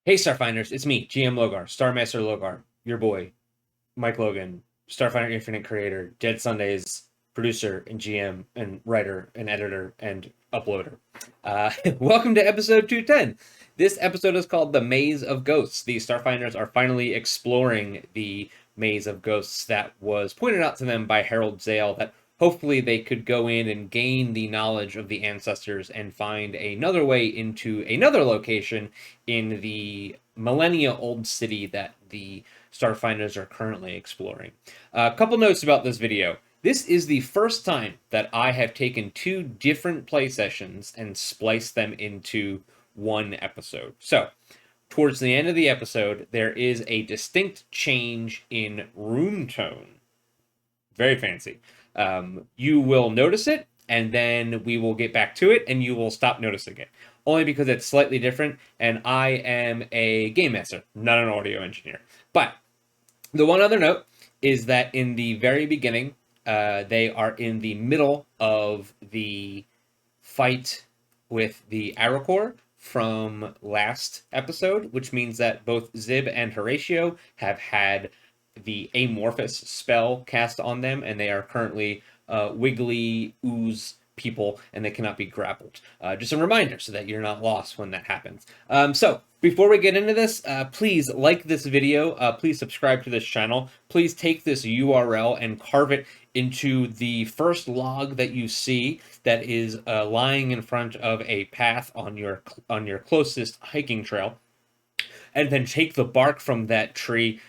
Hey Starfinders, it's me, GM Logar, Starmaster Logar, your boy, Mike Logan, Starfinder Infinite creator, Dead Sundays producer and GM and writer and editor and uploader. Welcome to episode 210. This episode is called The Maze of Ghosts. The Starfinders are finally exploring the Maze of Ghosts that was pointed out to them by Harold Zale, that hopefully they could go in and gain the knowledge of the ancestors and find another way into another location in the millennia-old city that the Starfinders are currently exploring. A couple notes about this video. This is the first time that I have taken two different play sessions and spliced them into one episode. So, towards the end of the episode, there is a distinct change in room tone. Very fancy. You will notice it, and then we will get back to it, and you will stop noticing it. Only because it's slightly different, and I am a game master, not an audio engineer. But the one other note is that in the very beginning, they are in the middle of the fight with the Aracor from last episode, which means that both Zib and Horatio have had the amorphous spell cast on them, and they are currently wiggly ooze people, and they cannot be grappled. Just a reminder so that you're not lost when that happens. So before we get into this, please like this video. Please subscribe to this channel. Please take this URL and carve it into the first log that you see that is lying in front of a path on your closest hiking trail, and then take the bark from that tree,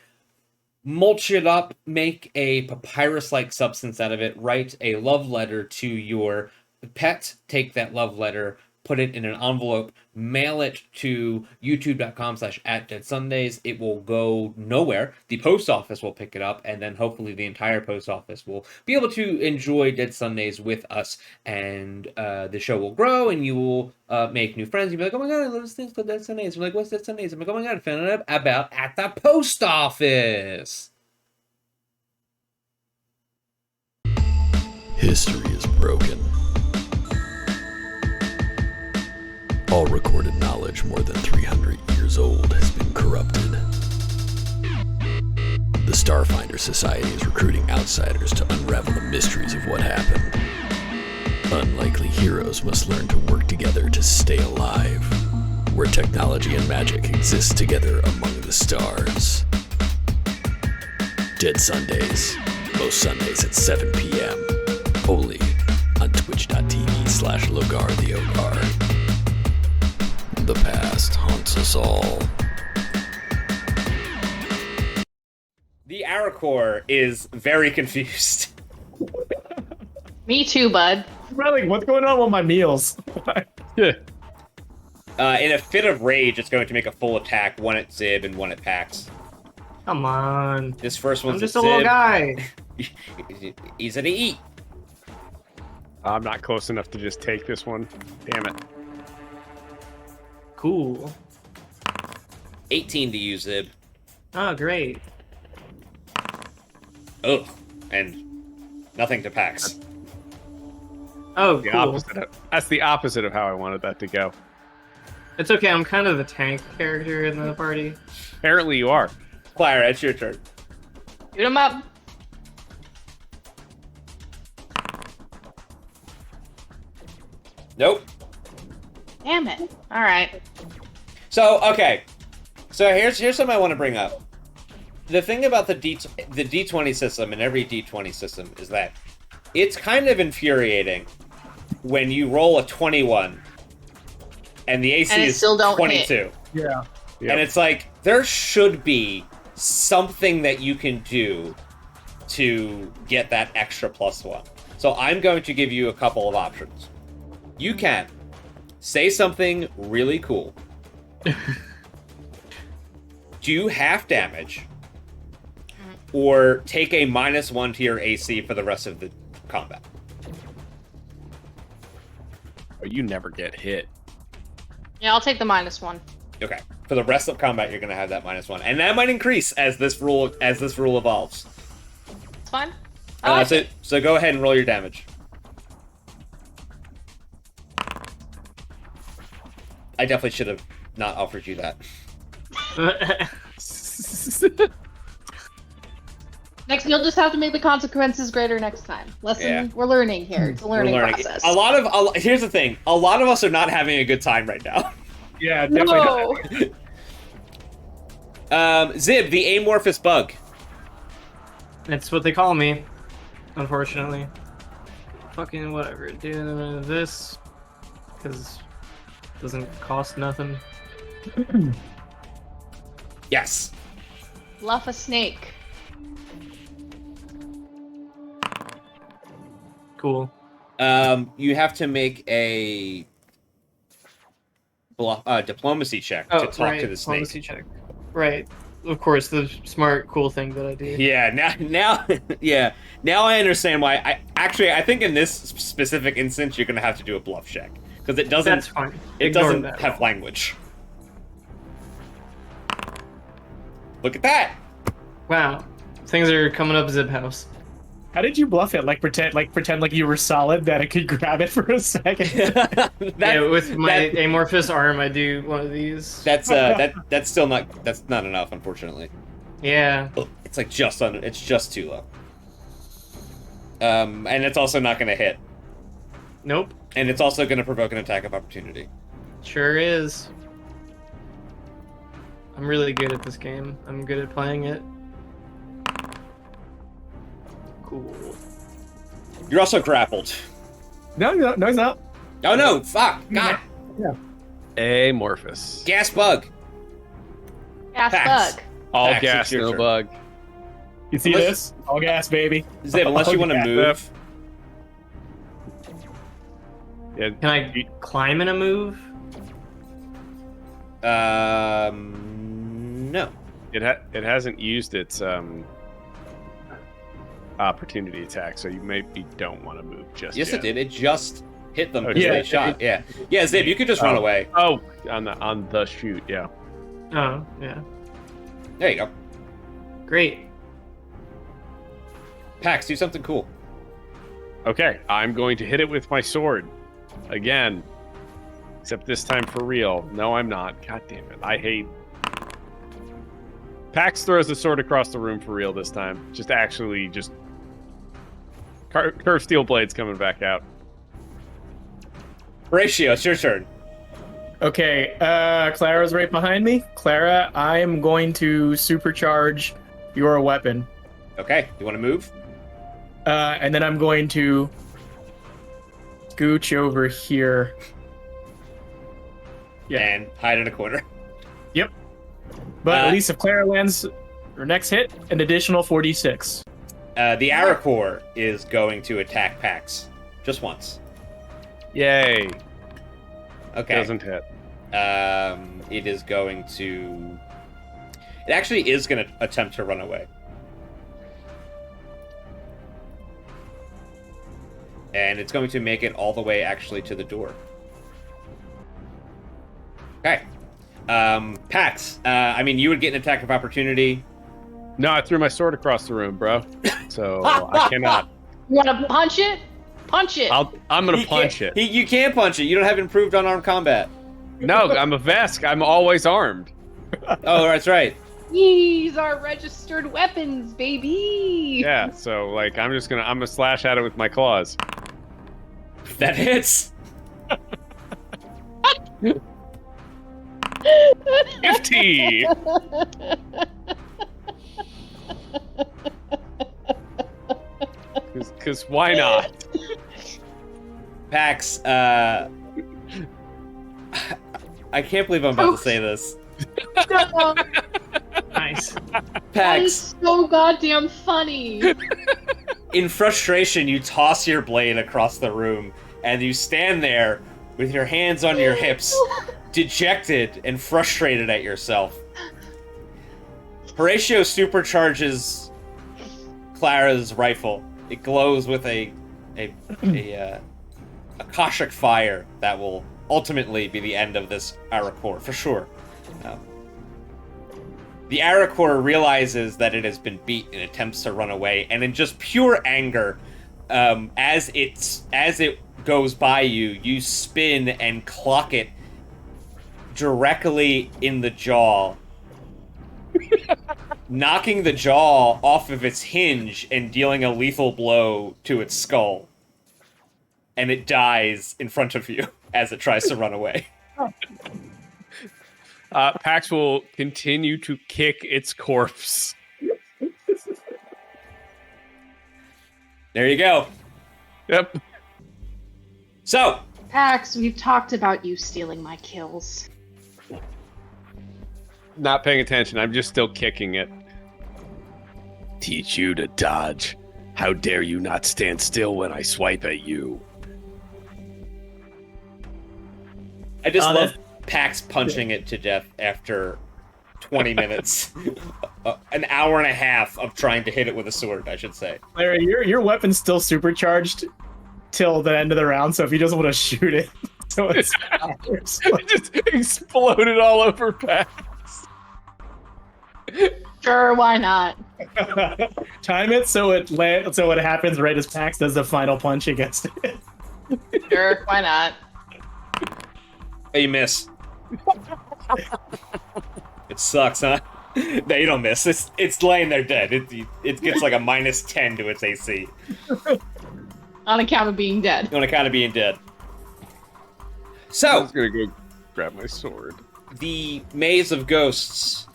mulch it up, make a papyrus-like substance out of it, write a love letter to your pet, take that love letter, put it in an envelope, mail it to youtube.com/@deadsundays. It will go nowhere. The post office will pick it up, and then hopefully the entire post office will be able to enjoy Dead Sundays with us, and the show will grow, and you will make new friends. You'll be like, oh my god, I love this thing called Dead Sundays. You're like, what's Dead Sundays? I'm like, oh my god, I found out about at the post office. History is broken. All recorded knowledge more than 300 years old has been corrupted. The Starfinder Society is recruiting outsiders to unravel the mysteries of what happened. Unlikely heroes must learn to work together to stay alive, where technology and magic exist together among the stars. Dead Sundays, most Sundays at 7 p.m. Only on twitch.tv/LogarTheOgar. The past haunts us all. The Aracor is very confused. Me too, bud. Really, what's going on with my meals? In a fit of rage, it's going to make a full attack, one at Zib and one at Pax. Come on. This first one's I'm just at a little Zib. guy. Easy to eat. I'm not close enough to just take this one. Damn it. Cool. 18 to you, Zib. Oh, great. Ugh. And nothing to Pax. Oh, The cool. opposite that's the opposite of how I wanted that to go. It's okay, I'm kind of the tank character in the party. Apparently you are. Clara, it's your turn. Shoot him up. Nope. Damn it. All right. So, okay. So here's something I want to bring up. The thing about the D20 system and every D20 system is that it's kind of infuriating when you roll a 21 and the AC And it is still don't 22. Yeah. Yep. And it's like, there should be something that you can do to get that extra +1. So I'm going to give you a couple of options. You can say something really cool. Do half damage. Or take a -1 to your AC for the rest of the combat. Oh, you never get hit. Yeah, I'll take the -1. Okay. For the rest of combat, you're going to have that -1. And that might increase as this rule evolves. It's fine. I like it. So go ahead and roll your damage. I definitely should have not offered you that. Next, you'll just have to make the consequences greater next time. Lesson, Yeah. we're learning here. It's a learning process. Here's the thing. A lot of us are not having a good time right now. Yeah, definitely. No. Zib, the amorphous bug. That's what they call me, unfortunately. Fucking whatever. Do this, because it doesn't cost nothing. Yes. Bluff a snake. Cool. You have to make a diplomacy check to talk right, to the snake. diplomacy check. Right. Of course, the smart, cool thing that I do. Yeah, now, yeah. Now I understand why. I think in this specific instance, you're gonna have to do a bluff check because it doesn't. That's fine. It Ignore doesn't that. have language. Look at that. Wow. Things are coming up Zip House. How did you bluff it? Like pretend like you were solid that it could grab it for a second. Yeah, with my amorphous arm, I do one of these. That's still not. That's not enough, unfortunately. Yeah. It's like just under. It's just too low. And it's also not going to hit. Nope. And it's also going to provoke an attack of opportunity. Sure is. I'm really good at this game. I'm good at playing it. Cool. You're also grappled. No, he's not. Oh no! Fuck! God! Amorphous. Gas bug. Gas Pass. bug. All Pax, gas, it's your no turn. bug. You see Unless- this? All gas, baby. Zib, unless you All want to gas. move. Yeah, Can I climb in a move? No. it hasn't used its opportunity attack, so you maybe don't want to move just Yes, yet. it did. It just hit them because Okay. they shot. Yeah. Yeah, Zib, you could just run away. Oh, on the shoot, yeah. Oh, yeah. There you go. Great. Pax, do something cool. Okay, I'm going to hit it with my sword. Again. Except this time for real. No, I'm not. God damn it. I hate... Pax throws the sword across the room for real this time. Just actually, just... Curved steel blades coming back out. Horatio, it's your turn. Okay, Clara's right behind me. Clara, I am going to supercharge your weapon. Okay, you want to move? And then I'm going to scooch over here. Yeah. And hide in a corner. Yep. But at least if Clara lands her next hit, an additional 46. The Aracor is going to attack Pax. Just once. Yay. Okay. Doesn't hit. It is going to... It actually is going to attempt to run away. And it's going to make it all the way actually to the door. Okay. Pax, I mean, you would get an attack of opportunity. No, I threw my sword across the room, bro. So I cannot. You want to punch it? Punch it. I'm gonna punch it. You can't punch it. You don't have improved unarmed combat. No, I'm a Vesk. I'm always armed. Oh, that's right. These are registered weapons, baby. Yeah, so like I'm gonna slash at it with my claws. That hits. 50. Cause why not? Pax, I can't believe I'm about to say this. Nice. That Pax, is so goddamn funny. in frustration, you toss your blade across the room, and you stand there with your hands on your hips, dejected and frustrated at yourself. Horatio supercharges Clara's rifle. It glows with a Akashic fire that will ultimately be the end of this Aracor, for sure. The Aracor realizes that it has been beat and attempts to run away, and in just pure anger, as it goes by you, you spin and clock it directly in the jaw, knocking the jaw off of its hinge and dealing a lethal blow to its skull. And it dies in front of you as it tries to run away. Pax will continue to kick its corpse. There you go. Yep. So, Pax, we've talked about you stealing my kills. Not paying attention. I'm just still kicking it. Teach you to dodge. How dare you not stand still when I swipe at you? I just love Pax punching it to death after 20 minutes. An hour and a half of trying to hit it with a sword, I should say. Larry, your weapon's still supercharged till the end of the round, so if he doesn't want to shoot it, so it's It just exploded all over Pax. Sure, why not? time it so it happens right as Pax does the final punch against it. Sure, why not? Oh, you miss. It sucks, huh? No, you don't miss. It's laying there dead. It gets like a -10 to its AC. On account of being dead. On account of being dead. I So, was gonna go grab my sword. the Maze of Ghosts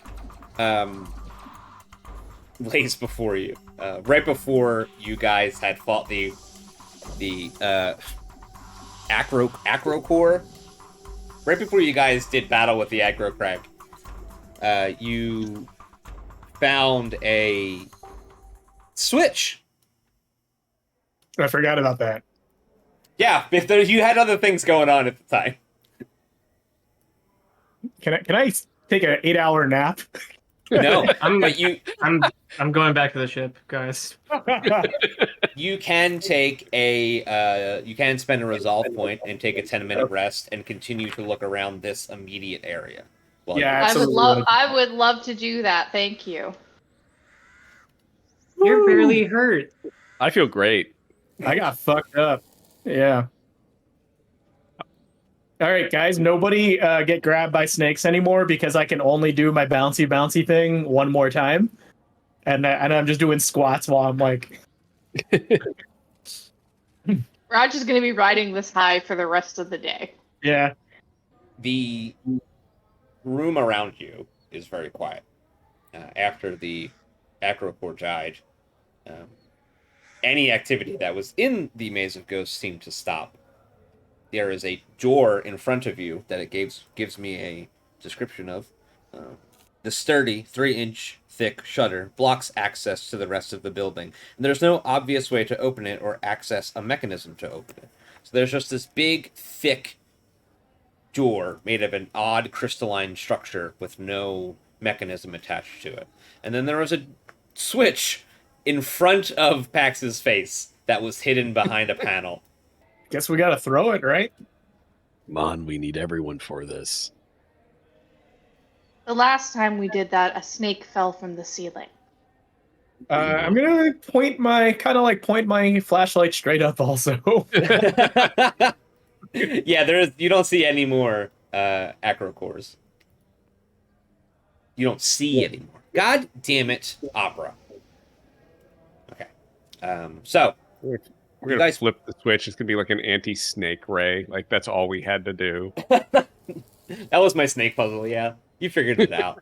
lays before you. Right before you guys had fought the Acro Core. Right before you guys did battle with the Aggro Crag, you found a switch. I forgot about that. Yeah, you had other things going on at the time. Can I take an 8-hour nap? No, I'm but you going back to the ship, guys. you can take you can spend a resolve point and take a 10-minute rest and continue to look around this immediate area. Well, Yeah, I would absolutely. I would love to do that. Thank you. You're barely hurt. I feel great. I got fucked up. Yeah. All right, guys, nobody get grabbed by snakes anymore because I can only do my bouncy thing one more time. And I'm just doing squats while I'm like... Raj is going to be riding this high for the rest of the day. Yeah. the room around you is very quiet. After the Acrocore died, any activity that was in the Maze of Ghosts seemed to stop. There is a door in front of you that it gives me a description of. The sturdy 3-inch thick shutter blocks access to the rest of the building, and there's no obvious way to open it or access a mechanism to open it. So there's just this big, thick door made of an odd crystalline structure with no mechanism attached to it. And then there was a switch in front of Pax's face that was hidden behind a panel. Guess we gotta throw it, right? Come on, we need everyone for this. The last time we did that, a snake fell from the ceiling. I'm gonna point my flashlight straight up also. Yeah, you don't see any more acrocores. You don't see any more. God damn it, Opera. Okay. So We're gonna guys- flip the switch. It's gonna be like an anti-snake ray. Like that's all we had to do. that was my snake puzzle, yeah. You figured it out.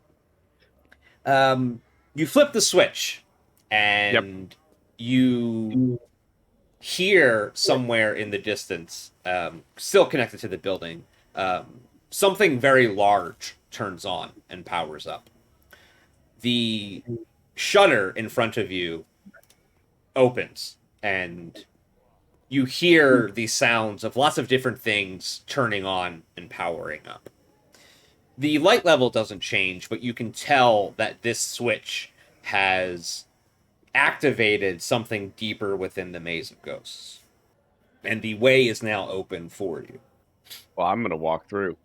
You flip the switch, and you hear somewhere in the distance, still connected to the building, something very large turns on and powers up. The shutter in front of you opens, and you hear the sounds of lots of different things turning on and powering up. The light level doesn't change, but you can tell that this switch has activated something deeper within the Maze of Ghosts. And the way is now open for you. Well, I'm gonna walk through.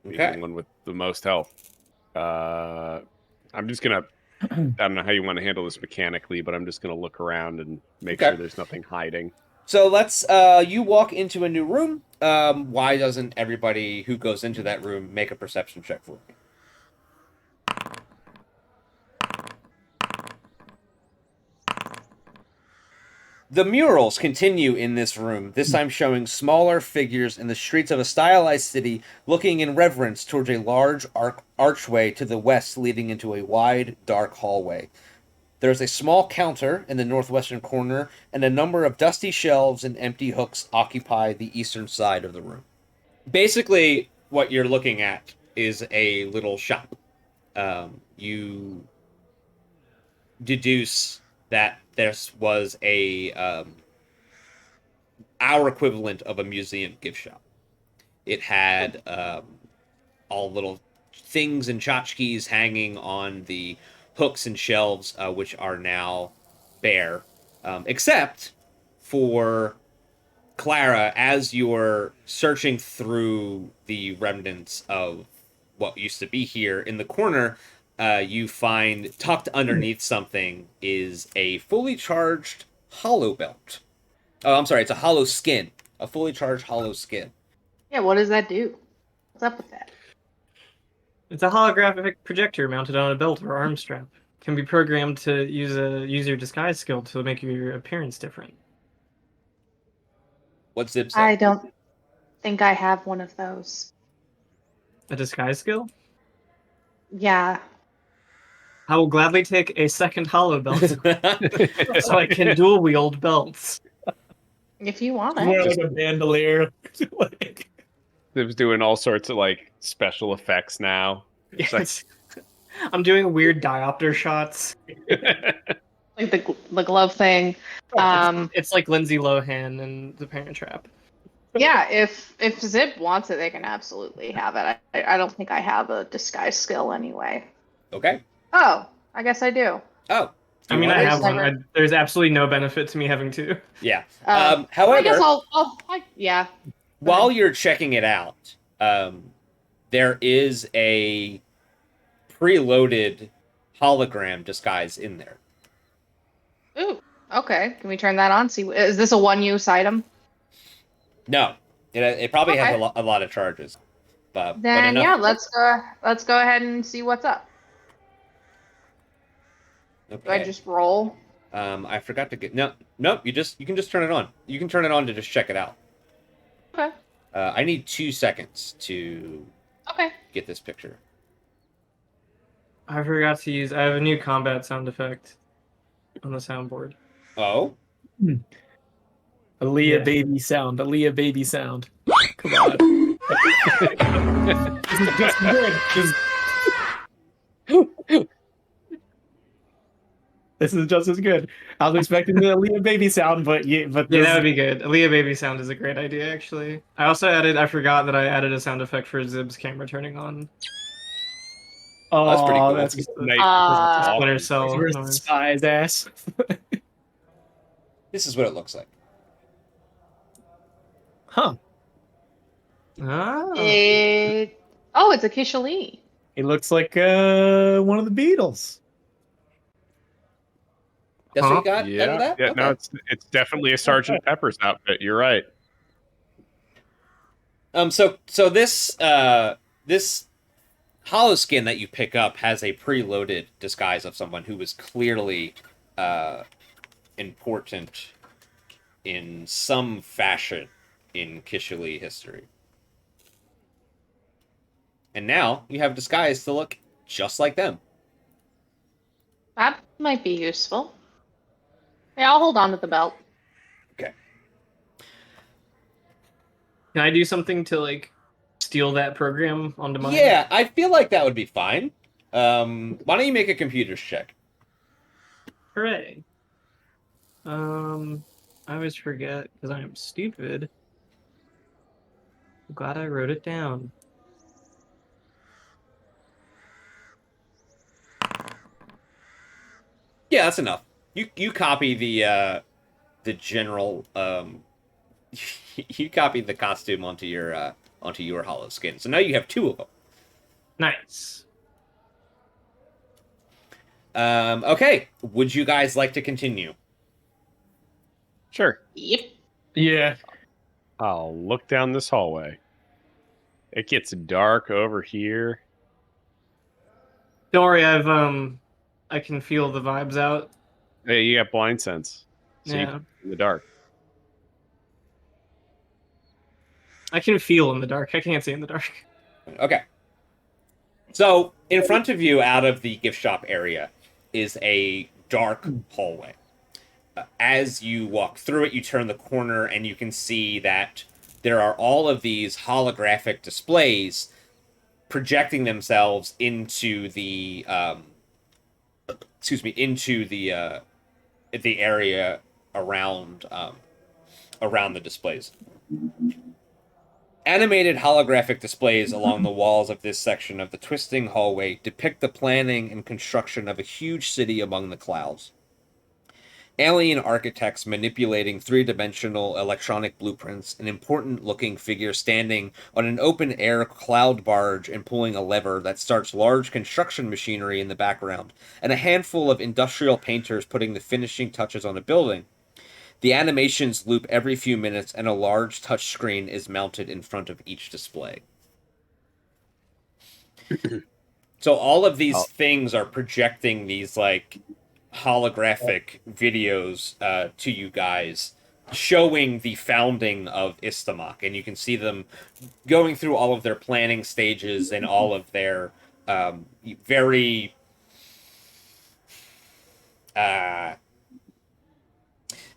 Be Okay. the one with the most health. I'm just gonna. I don't know how you want to handle this mechanically, but I'm just gonna look around and make Okay. sure there's nothing hiding. So let's, you walk into a new room. Why doesn't everybody who goes into that room make a perception check for me? The murals continue in this room, this time showing smaller figures in the streets of a stylized city looking in reverence towards a large archway to the west leading into a wide, dark hallway. There's a small counter in the northwestern corner, and a number of dusty shelves and empty hooks occupy the eastern side of the room. Basically, what you're looking at is a little shop. You deduce that this was our equivalent of a museum gift shop. It had all little things and tchotchkes hanging on the hooks and shelves, which are now bare, except for Clara. As you're searching through the remnants of what used to be here in the corner, you find tucked underneath something is a fully charged hollow belt. Oh, I'm sorry, it's a hollow skin. A fully charged hollow skin. Yeah, what does that do? What's up with that? It's a holographic projector mounted on a belt or arm strap. Can be programmed to use your disguise skill to make your appearance different. What's Zip say? I don't think I have one of those. A disguise skill? Yeah. I will gladly take a second hollow belt so I can dual wield belts. If you want More it. like a bandolier. Like, It was doing all sorts of like special effects now. Yes. I'm doing weird diopter shots. Like the glove thing. It's like Lindsay Lohan and The Parent Trap. Yeah, if Zip wants it, they can absolutely have it. I don't think I have a disguise skill anyway. Okay. Oh, I guess I do. Oh. I mean, I want it? have one. There's absolutely no benefit to me having two. Yeah. I However, guess yeah. while you're checking it out, there is a preloaded hologram disguise in there. Ooh, okay. Can we turn that on? See, is this a one-use item? No, it probably has Okay. a lot of charges. But Then enough. yeah, let's go ahead and see what's up. Okay. Do I just roll? I forgot to get no. You can just turn it on. You can turn it on to just check it out. Okay. I need 2 seconds to Okay. get this picture. I forgot to use. I have a new combat sound effect on the soundboard. Oh, Aaliyah Yeah. baby sound. Aaliyah baby sound. Come on. This is just good. This is just as good. I was expecting the Aaliyah baby sound, but Yeah, that would be good. Aaliyah baby sound is a great idea, actually. I forgot that I added a sound effect for Zib's camera turning on. Oh, That's pretty cool. That's Nice. Splinter Cell where's the noise. spy's ass. this is what it looks like. Huh. Oh. It's a Kishali. He looks like one of the Beatles. That's what you got out Yeah, of that? yeah. Okay. No, it's definitely a Sergeant Pepper's outfit. You're right. So this hollow skin that you pick up has a preloaded disguise of someone who was clearly important in some fashion in Kishali history. And now you have disguise to look just like them. That might be useful. Yeah, I'll hold on to the belt. Okay. Can I do something to like steal that program onto mine? Yeah, I feel like that would be fine. Why don't you make a computer's check? Hooray. I always forget because I am stupid. I'm glad I wrote it down. Yeah, that's enough. You copy the general you copy the costume onto your hollow skin. So now you have 2 of them. Nice. Okay. Would you guys like to continue? Sure. Yep. Yeah. I'll look down this hallway. It gets dark over here. Don't worry, I can feel the vibes out. Hey, you got blind sense. So you Yeah. can see in the dark. I can feel in the dark. I can't see in the dark. Okay. So in front of you, out of the gift shop area, is a dark hallway. As you walk through it, you turn the corner and you can see that there are all of these holographic displays projecting themselves into the the area around around the displays. Animated holographic displays along the walls of this section of the twisting hallway depict the planning and construction of a huge city among the clouds. Alien architects manipulating three-dimensional electronic blueprints, an important-looking figure standing on an open-air cloud barge and pulling a lever that starts large construction machinery in the background, and a handful of industrial painters putting the finishing touches on a building. The animations loop every few minutes, and a large touchscreen is mounted in front of each display. So all of these things are projecting these, like, holographic videos to you guys, showing the founding of Istamak, and you can see them going through all of their planning stages and all of their very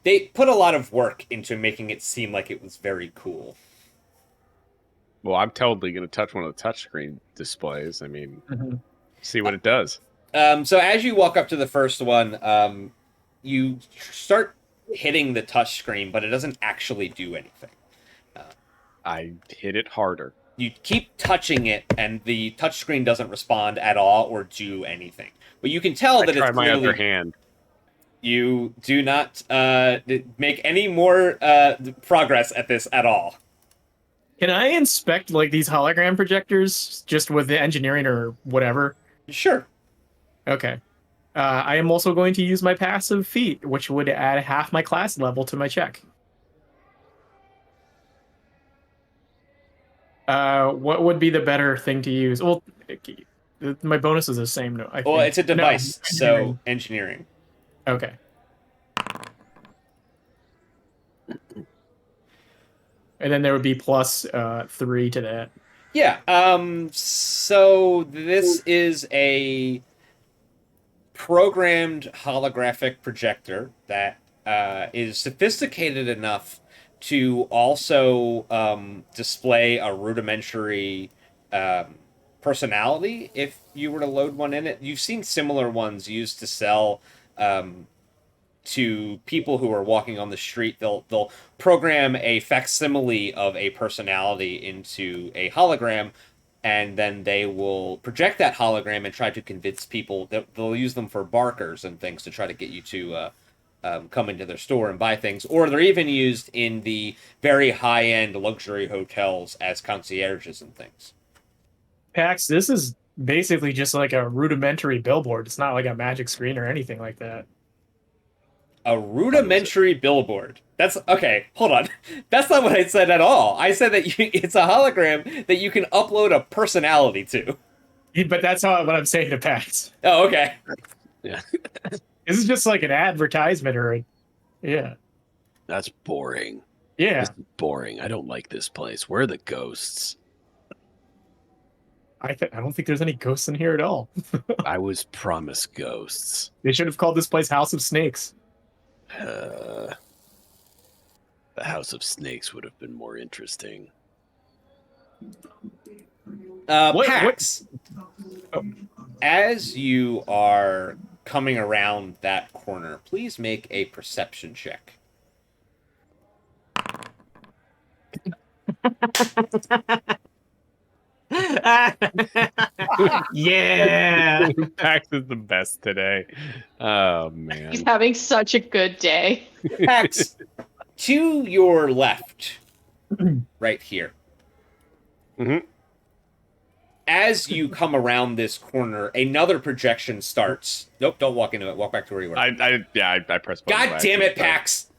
they put a lot of work into making it seem like it was very cool. Well, I'm totally going to touch one of the touchscreen displays. I mean, Mm-hmm. see what it does. So as you walk up to the first one, you start hitting the touchscreen, but it doesn't actually do anything. I hit it harder. You keep touching it, and the touchscreen doesn't respond at all or do anything. But you can tell that I try it's my clearly... other hand. You do not make any more progress at this at all. Can I inspect like these hologram projectors just with the engineering or whatever? Sure. Okay. I am also going to use my passive feat, which would add half my class level to my check. What would be the better thing to use? Well, my bonus is the same. No, I think. Well, it's a device, No, so engineering. Okay. And then there would be plus 3 to that. Yeah. So this is a programmed holographic projector that is sophisticated enough to also display a rudimentary personality if you were to load one in it. You've seen similar ones used to sell to people who are walking on the street. They'll program a facsimile of a personality into a hologram, and then they will project that hologram and try to convince people that they'll use them for barkers and things to try to get you to come into their store and buy things. Or they're even used in the very high-end luxury hotels as concierges and things. Pax, this is basically just like a rudimentary billboard. It's not like a magic screen or anything like that. A rudimentary billboard. That's okay. Hold on. That's not what I said at all. I said that it's a hologram that you can upload a personality to. But that's not what I'm saying to Pax. Oh, okay. Yeah. This is just like an advertisement or yeah. That's boring. Yeah. This is boring. I don't like this place. Where are the ghosts? I don't think there's any ghosts in here at all. I was promised ghosts. They should have called this place House of Snakes. The House of Snakes would have been more interesting. Pax, Oh. as you are coming around that corner, please make a perception check. Yeah. Pax is the best today. Oh man. He's having such a good day. Pax, to your left, right here. Mhm. As you come around this corner, another projection starts. Nope, don't walk into it. Walk back to where you were. I pressed button God by damn it, accident. Pax!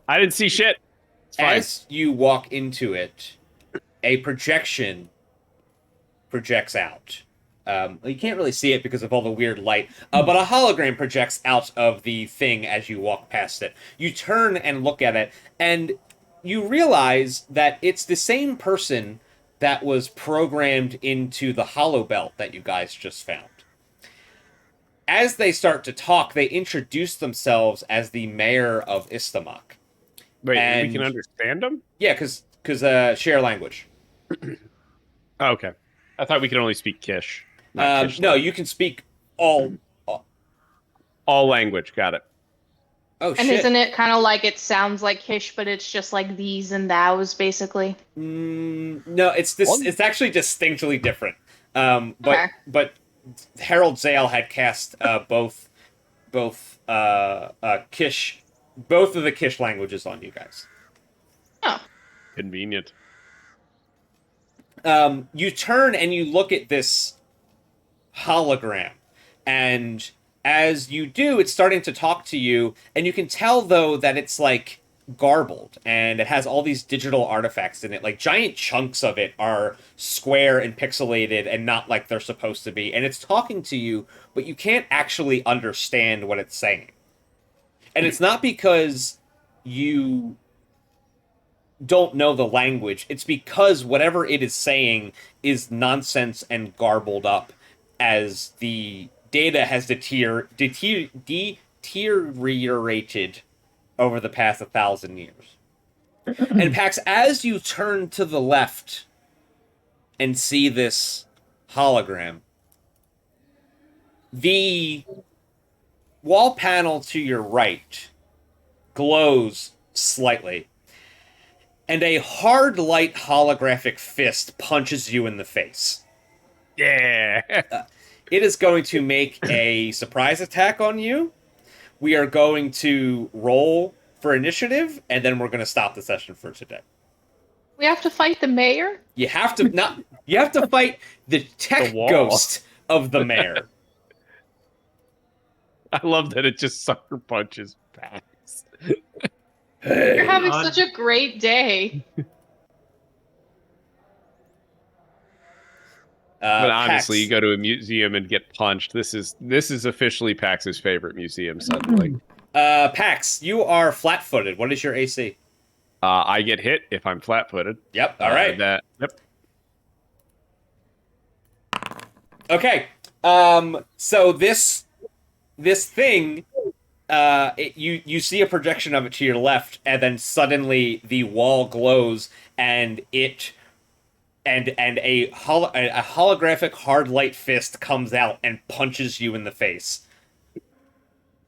I didn't see shit. It's fine. As you walk into it, a projection projects out. You can't really see it because of all the weird light, but a hologram projects out of the thing as you walk past it. You turn and look at it, and you realize that it's the same person that was programmed into the hollow belt that you guys just found. As they start to talk, they introduce themselves as the mayor of Istamak. Wait, And- we can understand them? Yeah, because share language. Oh, okay. I thought we could only speak Kish. not Kish No, language. you can speak all. All language. Got it. Oh And shit! isn't it kind of like it sounds like Kish, but it's just like these and thous, basically? No, it's this. What? It's actually distinctly different. Okay. But Harold Zale had cast both Kish, both of the Kish languages on you guys. Oh, Convenient. You turn and you look at this hologram, and as you do, it's starting to talk to you, and you can tell though that it's like garbled, and it has all these digital artifacts in it. Like giant chunks of it are square and pixelated and not like they're supposed to be, and it's talking to you, but you can't actually understand what it's saying. And it's not because you don't know the language, it's because whatever it is saying is nonsense and garbled up, as the data has deteriorated over the past 1,000 years. And Pax, as you turn to the left and see this hologram, the wall panel to your right glows slightly, and a hard light holographic fist punches you in the face. Yeah. It is going to make a surprise attack on you. We are going to roll for initiative, and then we're going to stop the session for today. we have to fight the mayor? You have to fight the tech The wall. ghost of the mayor. I love that it just sucker punches back. You're having God. such a great day. But honestly, Pax, you go to a museum and get punched. This is officially Pax's favorite museum suddenly. Pax, you are flat-footed. What is your AC? I get hit if I'm flat-footed. Yep. All right. Yep. Okay. So this thing, you see a projection of it to your left, and then suddenly the wall glows, and a holographic hard light fist comes out and punches you in the face.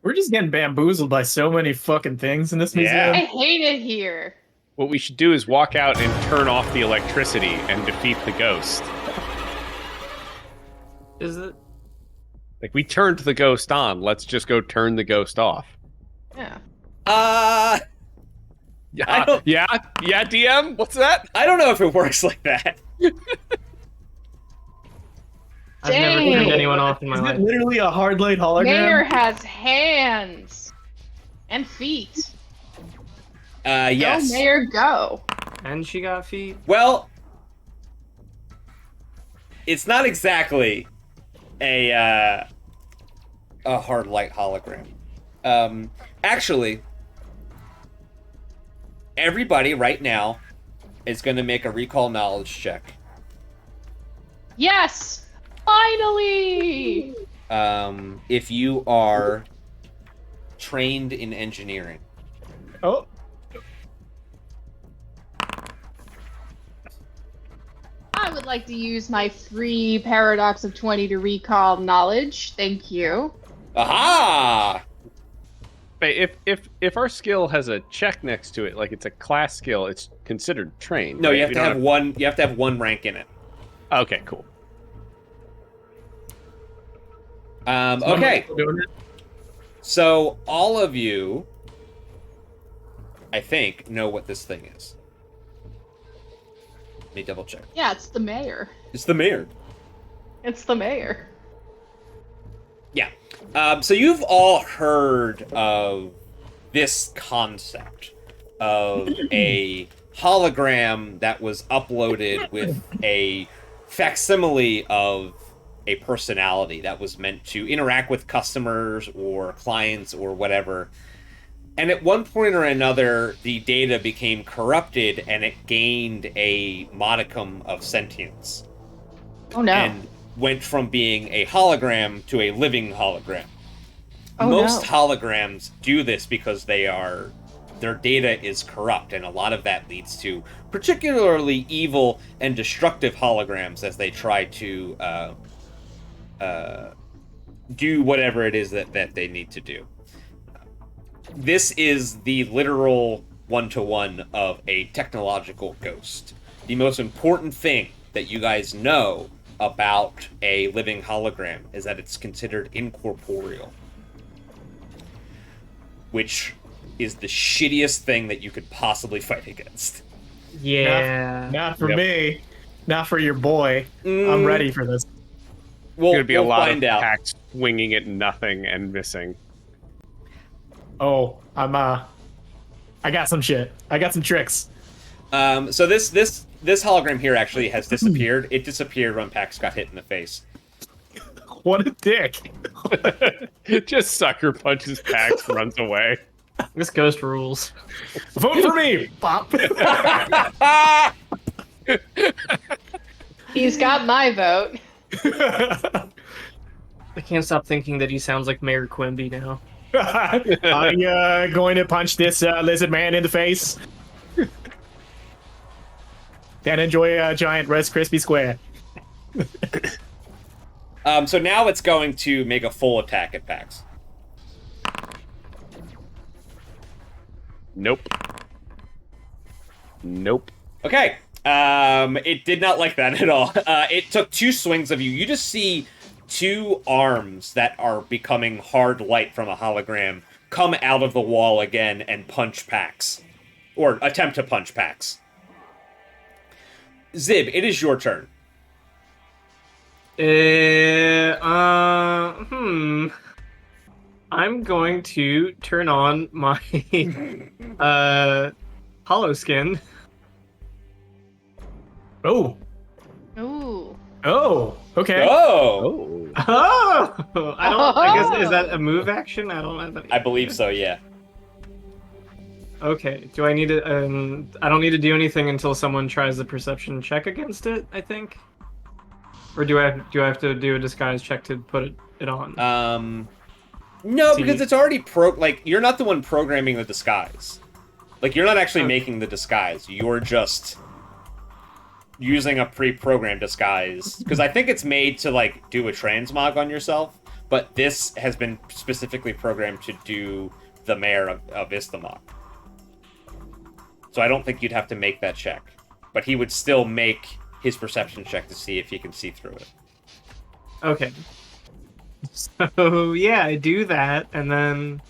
We're just getting bamboozled by so many fucking things in this Yeah. museum. I hate it here. What we should do is walk out and turn off the electricity and defeat the ghost. Is it? Like, we turned the ghost on. Let's just go turn the ghost off. Yeah. I don't- Yeah, DM? What's that? I don't know if it works like that. I've never Dang. turned anyone off in my Is it life. literally a hard light hologram? Mayor has hands and feet. Yes. Go, Mayor, go. And she got feet. Well, it's not exactly a hard light hologram. Actually, everybody right now is going to make a recall knowledge check. Yes! Finally! If you are trained in engineering. Oh, I would like to use my free Paradox of 20 to recall knowledge. Thank you. Aha! Wait, if our skill has a check next to it, like it's a class skill, it's considered trained. No, right? you have We to don't have one. You have to have one rank in it. Okay, cool. Okay. doing it. So all of you, I think, know what this thing is. Let me double check. Yeah, it's the mayor. It's the mayor. It's the mayor. Yeah. So you've all heard of this concept of a hologram that was uploaded with a facsimile of a personality that was meant to interact with customers or clients or whatever. And at one point or another, the data became corrupted and it gained a modicum of sentience. Oh no. And went from being a hologram to a living hologram. Oh, Most no. holograms do this because their data is corrupt, and a lot of that leads to particularly evil and destructive holograms as they try to do whatever it is that they need to do. This is the literal one-to-one of a technological ghost. The most important thing that you guys know about a living hologram is that it's considered incorporeal, which is the shittiest thing that you could possibly fight against. Yeah. Not for me. Not for your boy. I'm ready for this. We'll, There'd be a we'll lot find of out. packs swinging at nothing and missing. Oh, I got some shit. I got some tricks. So this hologram here actually has disappeared. It disappeared when Pax got hit in the face. What a dick. Just sucker punches packs, runs away. This ghost rules. Vote for me, Pop. He's got my vote. I can't stop thinking that he sounds like Mayor Quimby now. I'm going to punch this lizard man in the face. Then enjoy a giant Rice Krispie square. So now it's going to make a full attack at Pax. Nope. Nope. Okay. It did not like that at all. It took 2 swings of you. You just see 2 arms that are becoming hard light from a hologram come out of the wall again and punch Pax. Or attempt to punch Pax. Zib, it is your turn. I'm going to turn on my hollow skin. Oh. Ooh. Oh. Okay. Oh! Oh, I guess is that a move action? I don't have any. I believe so, yeah. Okay. Do I need to? I don't need to do anything until someone tries the perception check against it. I think. Or do I have to do a disguise check to put it on? No, See. because it's already you're not the one programming the disguise. Like, you're not actually making the disguise. You're just using a pre-programmed disguise. Because I think it's made to, like, do a transmog on yourself, but this has been specifically programmed to do the mayor of Istamak. So I don't think you'd have to make that check. But he would still make his perception check to see if he can see through it. Okay. So yeah, I do that, and then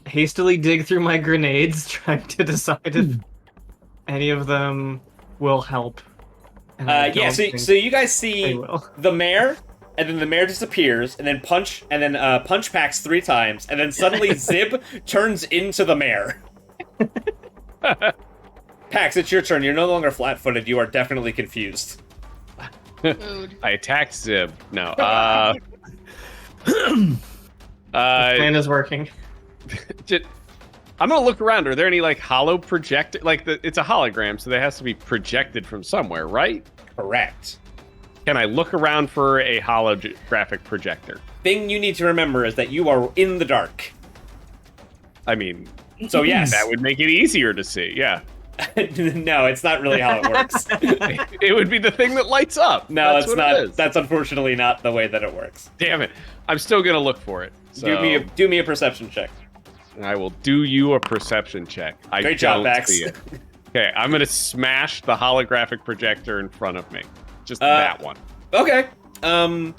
hastily dig through my grenades, trying to decide if any of them will help. And I Yeah, don't so think you guys they see will. the mayor, and then the mayor disappears, and then punch Pax 3 times, and then suddenly Zib turns into the mayor. Pax, it's your turn. You're no longer flat-footed. You are definitely confused. Mood. I attacked Zib. No. Plan is working. I'm gonna look around. Are there any like hollow projector? It's a hologram, so there has to be projected from somewhere, right? Correct. Can I look around for a holographic projector? Thing you need to remember is that you are in the dark. I mean, So yes. that would make it easier to see. Yeah, No, it's not really how it works. it would be the thing that lights up. No, That's it's what not. it is. That's unfortunately not the way that it works. Damn it! I'm still gonna look for it. So Do me a perception check. I will do you a perception check. I Great job, don't Max. see it. Okay, I'm gonna smash the holographic projector in front of me. Just Uh, that one. Okay. I'm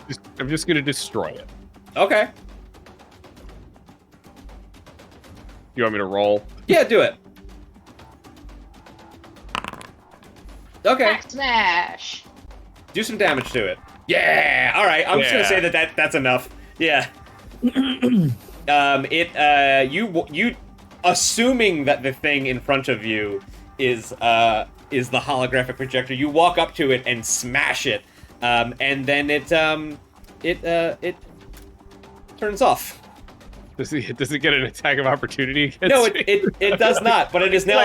just gonna destroy it. Okay. You want me to roll? Yeah, do it. Okay. Back smash. Do some damage to it. Yeah. All right. I'm just gonna say that's enough. Yeah. You assuming that the thing in front of you is the holographic projector, you walk up to it and smash it, and then it turns off. Does it get an attack of opportunity against No, me? it does not. But it is now.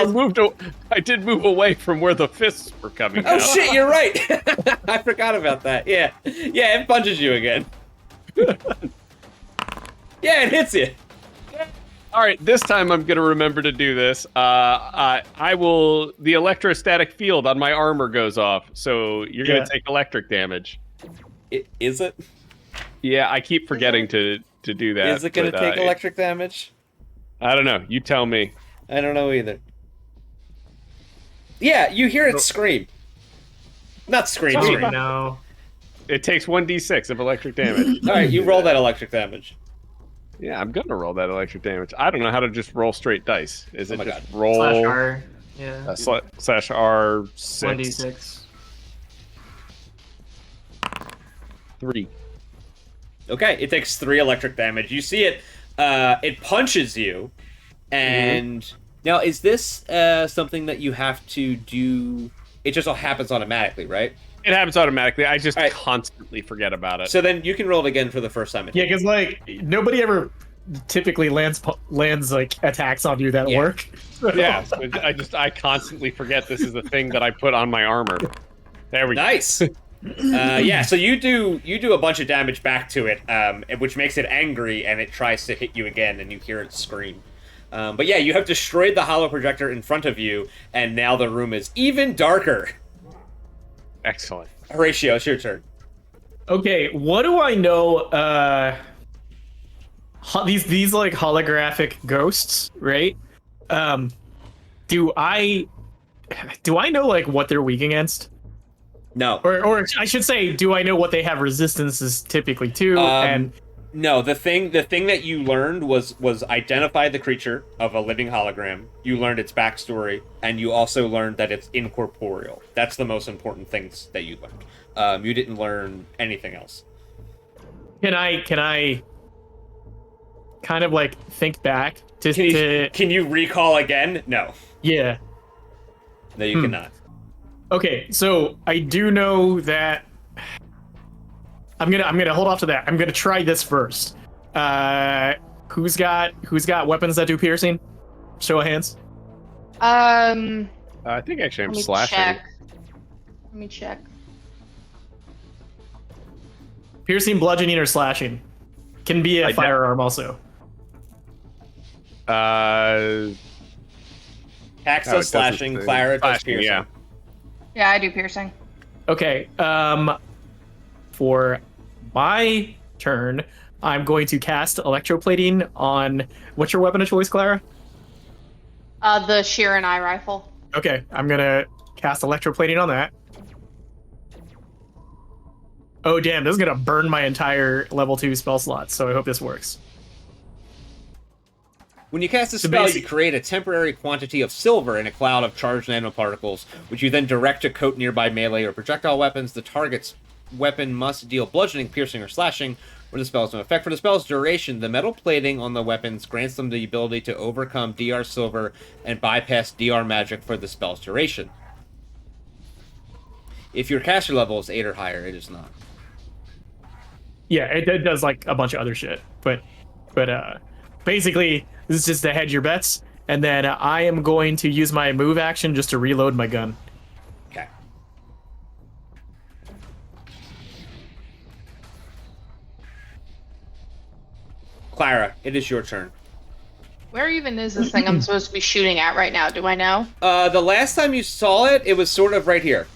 I did move away from where the fists were coming Oh out. shit! You're right. I forgot about that. Yeah, it punches you again. Yeah, it hits you. All right, this time I'm going to remember to do this. I will. The electrostatic field on my armor goes off, so you're going to take electric damage. Is it? Yeah, I keep forgetting to do that. Is it going to take electric damage? I don't know. You tell me. I don't know either. Yeah, you hear it scream. Not scream. Oh, Scream. no. It takes 1d6 of electric damage. All right, you roll that electric damage. Yeah, I'm going to roll that electric damage. I don't know how to just roll straight dice. Is it my just God. roll Slash R. Yeah. slash R6? 1d6. 3. Okay, it takes 3 electric damage. You see it. It punches you, and now is this something that you have to do? It just all happens automatically, right? It happens automatically. I just constantly forget about it. So then you can roll it again for the first time. Yeah, because like nobody ever typically lands like attacks on you that work. Yeah, so I constantly forget this is the thing that I put on my armor. There we go. Nice. Yeah, so you do a bunch of damage back to it, which makes it angry, and it tries to hit you again, and you hear it scream. But yeah, you have destroyed the hollow projector in front of you, and now the room is even darker. Excellent. Horatio, it's your turn. Okay, what do I know? These like holographic ghosts, right? Do I know like what they're weak against? No. Or I should say, do I know what they have resistances typically to? And no, the thing that you learned was identify the creature of a living hologram. You learned its backstory, and you also learned that it's incorporeal. That's the most important things that you learned. You didn't learn anything else. can I kind of like think back to Can you recall again? No. yeah. No, you cannot. Okay, so I do know that I'm gonna hold off to that. I'm gonna try this first. Who's got weapons that do piercing? Show of hands. I think actually I'm Let me slashing. check. Let me check. Piercing, bludgeoning, or slashing. Can be a firearm also. Axe does slashing, Clara does piercing. Yeah. Yeah, I do piercing. Okay. For my turn, I'm going to cast electroplating on what's your weapon of choice, Clara? The shear and eye rifle. Okay, I'm gonna cast electroplating on that. Oh damn, this is gonna burn my entire level 2 spell slot, so I hope this works. When you cast a spell, you create a temporary quantity of silver in a cloud of charged nanoparticles, which you then direct to coat nearby melee or projectile weapons. The target's weapon must deal bludgeoning, piercing, or slashing, where the spell has no effect. For the spell's duration, the metal plating on the weapons grants them the ability to overcome DR silver and bypass DR magic for the spell's duration. If your caster level is 8 or higher, it is not. Yeah, it does like a bunch of other shit, but basically this is just to hedge your bets, and then I am going to use my move action just to reload my gun. Okay. Clara, it is your turn. Where even is this thing I'm supposed to be shooting at right now? Do I know? The last time you saw it, it was sort of right here.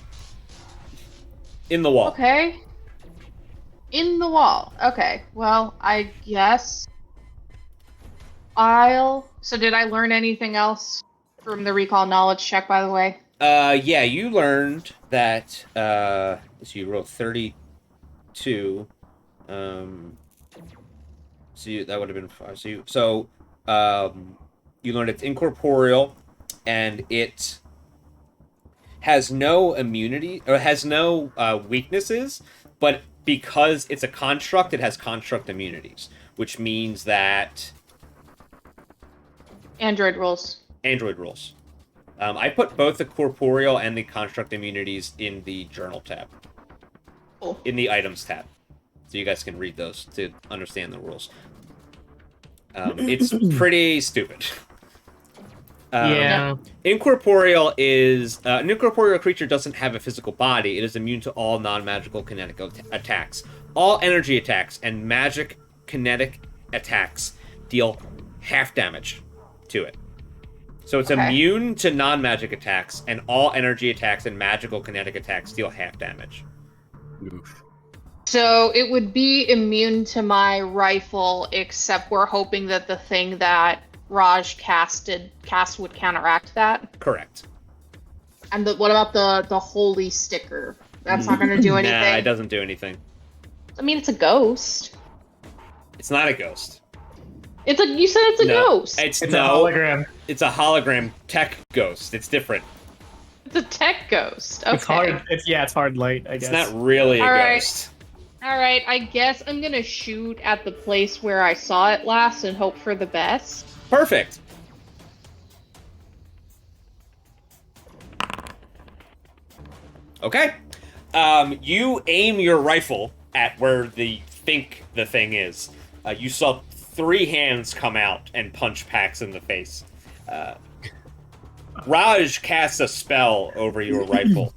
In the wall. Okay. In the wall. Okay. Well, I guess So did I learn anything else from the recall knowledge check, by the way? Yeah, you learned that, so you rolled 32, so that would have been 5, you learned it's incorporeal, and it has no immunity, or has no weaknesses, but because it's a construct, it has construct immunities, which means that... Android rules. Android rules. I put both the corporeal and the construct immunities in the journal tab. in the items tab, so you guys can read those to understand the rules. It's pretty stupid. Yeah. Incorporeal is an incorporeal creature doesn't have a physical body. It is immune to all non-magical kinetic attacks. All energy attacks and magic kinetic attacks deal half damage to it. So it's immune to non-magic attacks, and all energy attacks and magical kinetic attacks deal half damage. Oof. So it would be immune to my rifle, except we're hoping that the thing that Raj cast would counteract that. Correct. And what about the holy sticker? That's not going to do anything. Nah, it doesn't do anything. I mean, it's a ghost. It's not a ghost. You said it's a ghost. It's a hologram. It's a hologram tech ghost. It's different. It's a tech ghost. Okay. It's hard. It's hard light. I guess. It's not really a Alright. ghost. All right, I guess I'm going to shoot at the place where I saw it last and hope for the best. Perfect. Okay. You aim your rifle at where the thing is. You saw 3 hands come out and punch Pax in the face. Raj casts a spell over your rifle,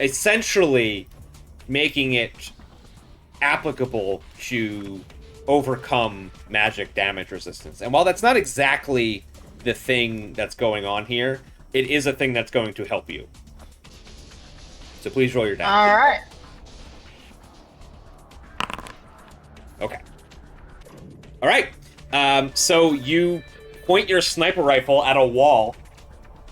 essentially making it applicable to overcome magic damage resistance. And while that's not exactly the thing that's going on here, it is a thing that's going to help you. So please roll your damage. All right. Okay. All right. So you point your sniper rifle at a wall.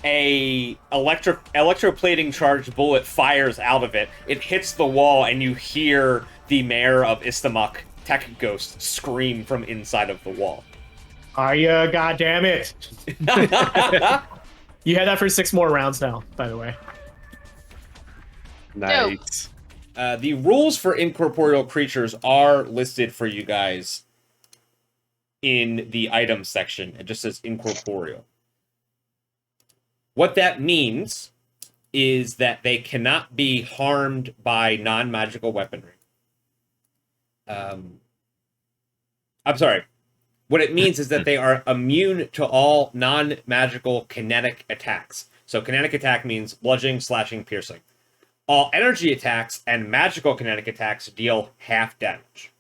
A electroplating charged bullet fires out of it. It hits the wall, and you hear the mayor of Istamak, Tech Ghost, scream from inside of the wall. God damn it! You had that for 6 more rounds now, by the way. Nice. The rules for incorporeal creatures are listed for you guys in the items section. It just says incorporeal. What that means is that they cannot be harmed by non-magical weaponry. I'm sorry. What it means is that they are immune to all non-magical kinetic attacks. So kinetic attack means bludgeoning, slashing, piercing. All energy attacks and magical kinetic attacks deal half damage.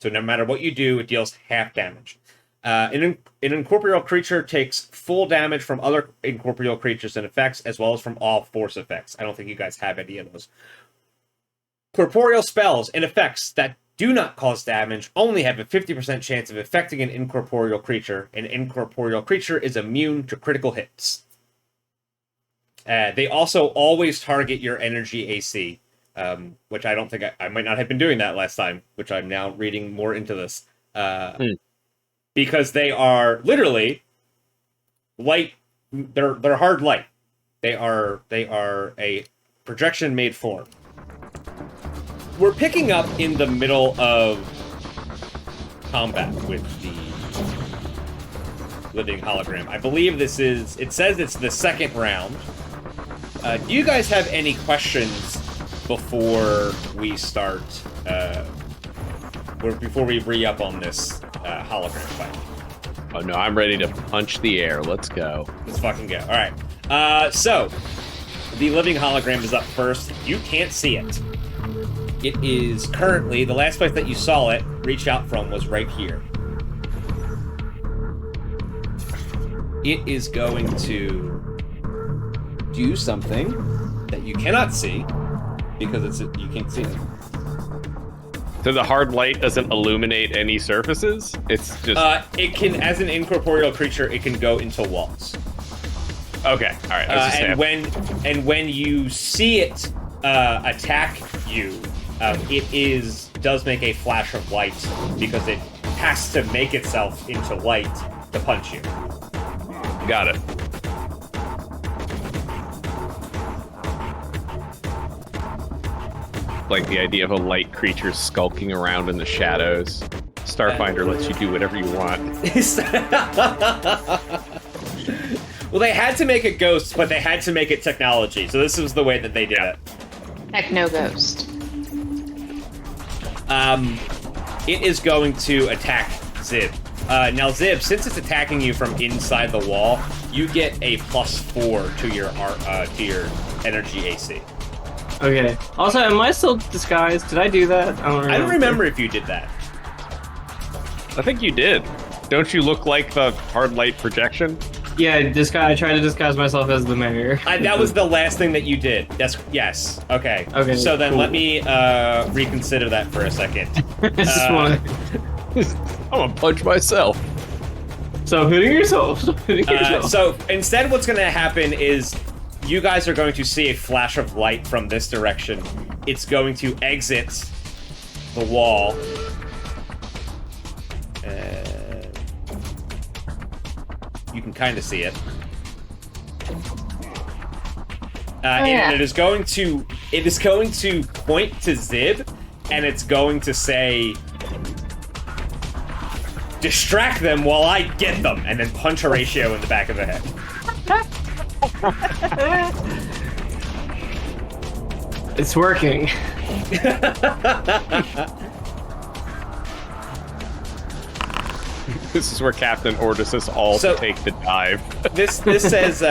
So no matter what you do, it deals half damage. An incorporeal creature takes full damage from other incorporeal creatures and effects, as well as from all force effects. I don't think you guys have any of those. Corporeal spells and effects that do not cause damage only have a 50% chance of affecting an incorporeal creature. An incorporeal creature is immune to critical hits. They also always target your energy AC, which I don't think I might not have been doing that last time, which I'm now reading more into this. Because they are literally light. They're hard light. They are a projection-made form. We're picking up in the middle of combat with the living hologram. I believe this is. It says it's the second round. Do you guys have any questions before we start? Before we re-up on this hologram fight? Oh no, I'm ready to punch the air. Let's go. Let's fucking go. All right. So the living hologram is up first. You can't see it. It is currently the last place that you saw it reach out from was right here. It is going to do something that you cannot see because you can't see it. So the hard light doesn't illuminate any surfaces? It's just... it can, as an incorporeal creature, it can go into walls. Okay, all right. And when you see it attack you, it does make a flash of light because it has to make itself into light to punch you. Got it. Like the idea of a light creature skulking around in the shadows. Starfinder lets you do whatever you want. Well, they had to make it ghosts, but they had to make it technology, so this was the way that they did it. Techno Ghost. It is going to attack Zib. Now, Zib, since it's attacking you from inside the wall, you get a +4 to your energy AC. Okay. Also, am I still disguised? Did I do that? I don't remember if you did that. I think you did. Don't you look like the hard light projection? Yeah, I tried to disguise myself as the mayor. That was the last thing that you did. Yes. Okay. Okay. So then cool. let me reconsider that for a second. I just want to. I'm gonna punch myself. So hitting yourself. So instead, what's going to happen is you guys are going to see a flash of light from this direction. It's going to exit the wall. You can kind of see it. And it is going to point to Zib, and it's going to say, "Distract them while I get them," and then punch Horatio in the back of the head. It's working. This is where Captain orders us all to take the dive. This says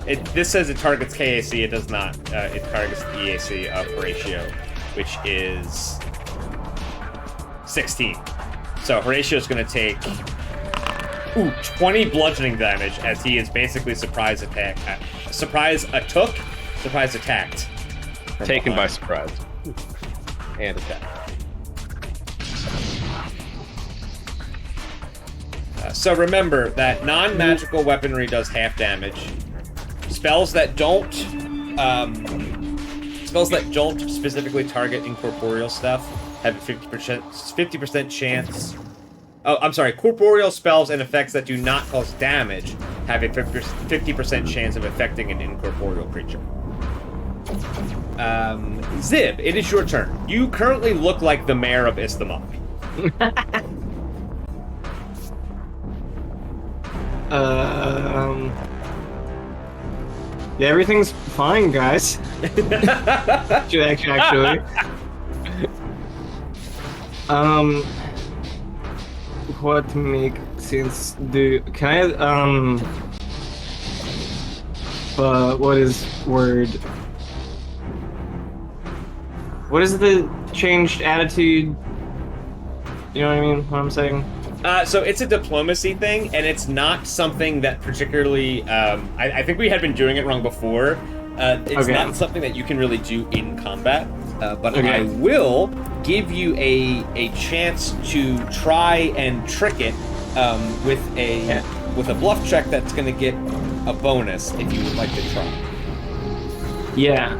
it targets KAC. It does not. It targets the EAC of Horatio, which is 16. So Horatio's going to take 20 bludgeoning damage as he is basically surprise attacked. Taken by surprise. And attacked. So remember that non-magical weaponry does half damage. Spells that don't specifically target incorporeal stuff have a 50% chance. Oh, I'm sorry. Corporeal spells and effects that do not cause damage have a 50% chance of affecting an incorporeal creature. Zib, it is your turn. You currently look like the mayor of Istamak. Yeah, everything's fine, guys. Actually. What make sense do? Can I, what is word? What is the changed attitude? You know what I mean? What I'm saying? So it's a diplomacy thing, and it's not something that particularly... I think we had been doing it wrong before. It's not something that you can really do in combat, but I will give you a chance to try and trick it with a bluff check that's going to get a bonus if you would like to try. Yeah.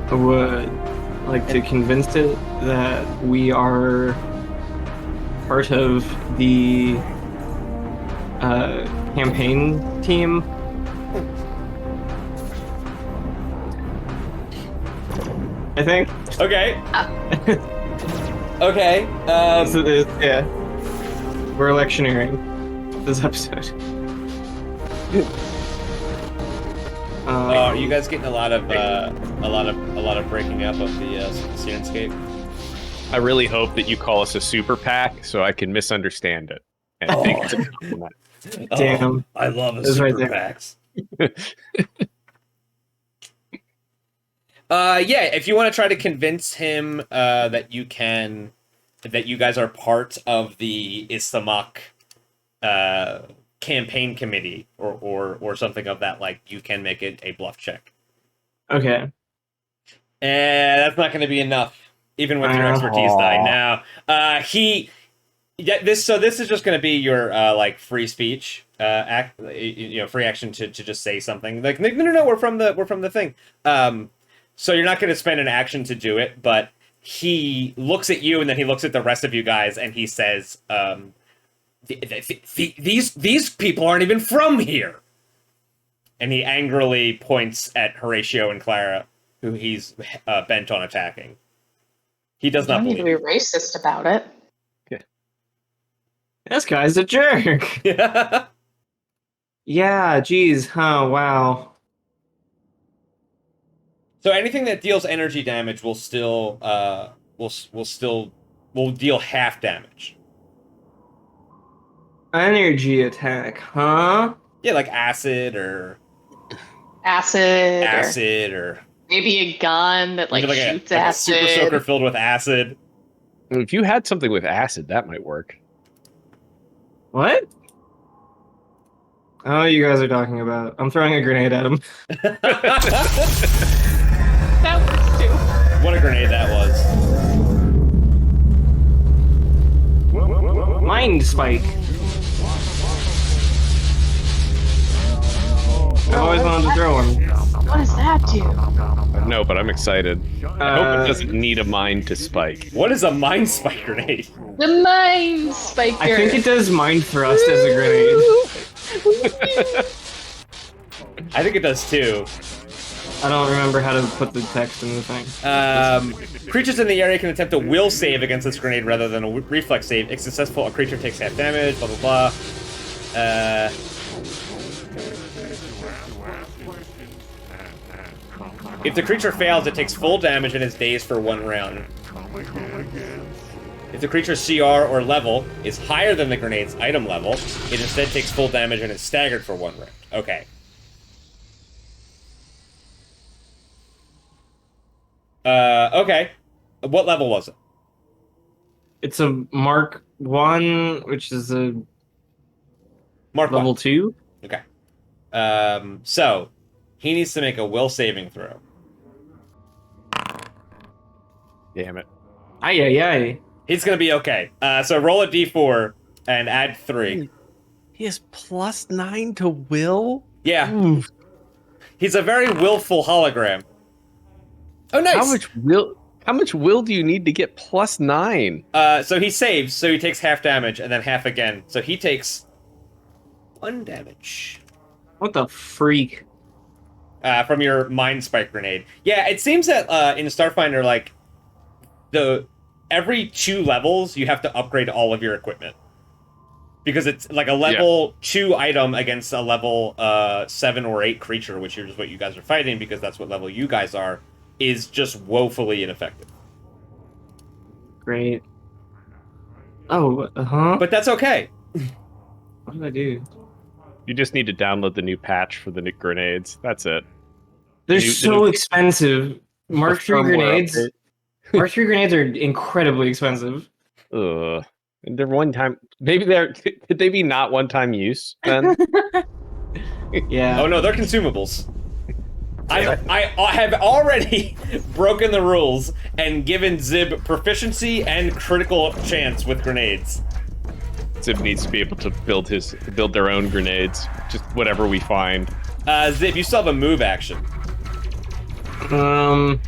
I would like to convince it that we are part of the campaign team. I think. Okay. Okay. Yeah. We're electioneering this episode. Are you guys getting a lot of breaking up of the Syrinscape? I really hope that you call us a super PAC so I can misunderstand it. And think it's a compliment. Damn. I love It's super right PACs. Yeah, if you want to try to convince him that you guys are part of the Istamak campaign committee or something of that, like, you can make it a bluff check. Okay. And that's not going to be enough, even with your expertise die. Now, this is just going to be your like free speech free action to just say something like, no, we're from the thing. So you're not going to spend an action to do it, but he looks at you and then he looks at the rest of you guys and he says, these people aren't even from here. And he angrily points at Horatio and Clara, who he's bent on attacking. He does not believe. You don't need to be racist about it. This guy's a jerk. Yeah, geez. Oh, wow. So anything that deals energy damage will still will deal half damage. Energy attack, huh? Yeah, like acid or Acid. or Maybe a gun that maybe shoots a acid. super soaker filled with acid. If you had something with acid, that might work. What? Oh, you guys are talking about. I'm throwing a grenade at him. That works too. What a grenade that was. Mind spike. I've always wanted to throw him. What does that do? No, but I'm excited. I hope it doesn't need a mine to spike. What is a mind spike grenade? The mind spiker. I think it does mind thrust as a grenade. I think it does too. I don't remember how to put the text in the thing. Creatures in the area can attempt a will save against this grenade rather than a reflex save. If successful, a creature takes half damage, blah, blah, blah. If the creature fails, it takes full damage and is dazed for 1 round. If the creature's CR or level is higher than the grenade's item level, it instead takes full damage and is staggered for 1 round. Okay. Okay. What level was it? It's a Mark 1, which is a Mark level 1. 2. Okay. So, he needs to make a will saving throw. Damn it. Aye. He's gonna be okay. So roll a d4 and add 3. He has +9 to will? Yeah. Oof. He's a very willful hologram. Oh, nice. How much will do you need to get +9? So he saves, so he takes half damage, and then half again. So he takes 1 damage. What the freak? From your mind spike grenade. Yeah, it seems that in Starfinder, like, every 2 levels, you have to upgrade all of your equipment. Because it's like a level 2 item against a level 7 or 8 creature, which is what you guys are fighting, because that's what level you guys are, is just woefully ineffective. Great. Oh, huh? But that's okay. What did I do? You just need to download the new patch for the new grenades. That's it. They're The so new- expensive. Mark 3 firmware grenades. update. Mark 3 grenades are incredibly expensive. Ugh. And they're one time. Maybe could they be not one time use then? Yeah. Oh no, they're consumables. I have already broken the rules and given Zib proficiency and critical chance with grenades. Zib needs to be able to build their own grenades. Just whatever we find. Zib, you still have a move action. I'm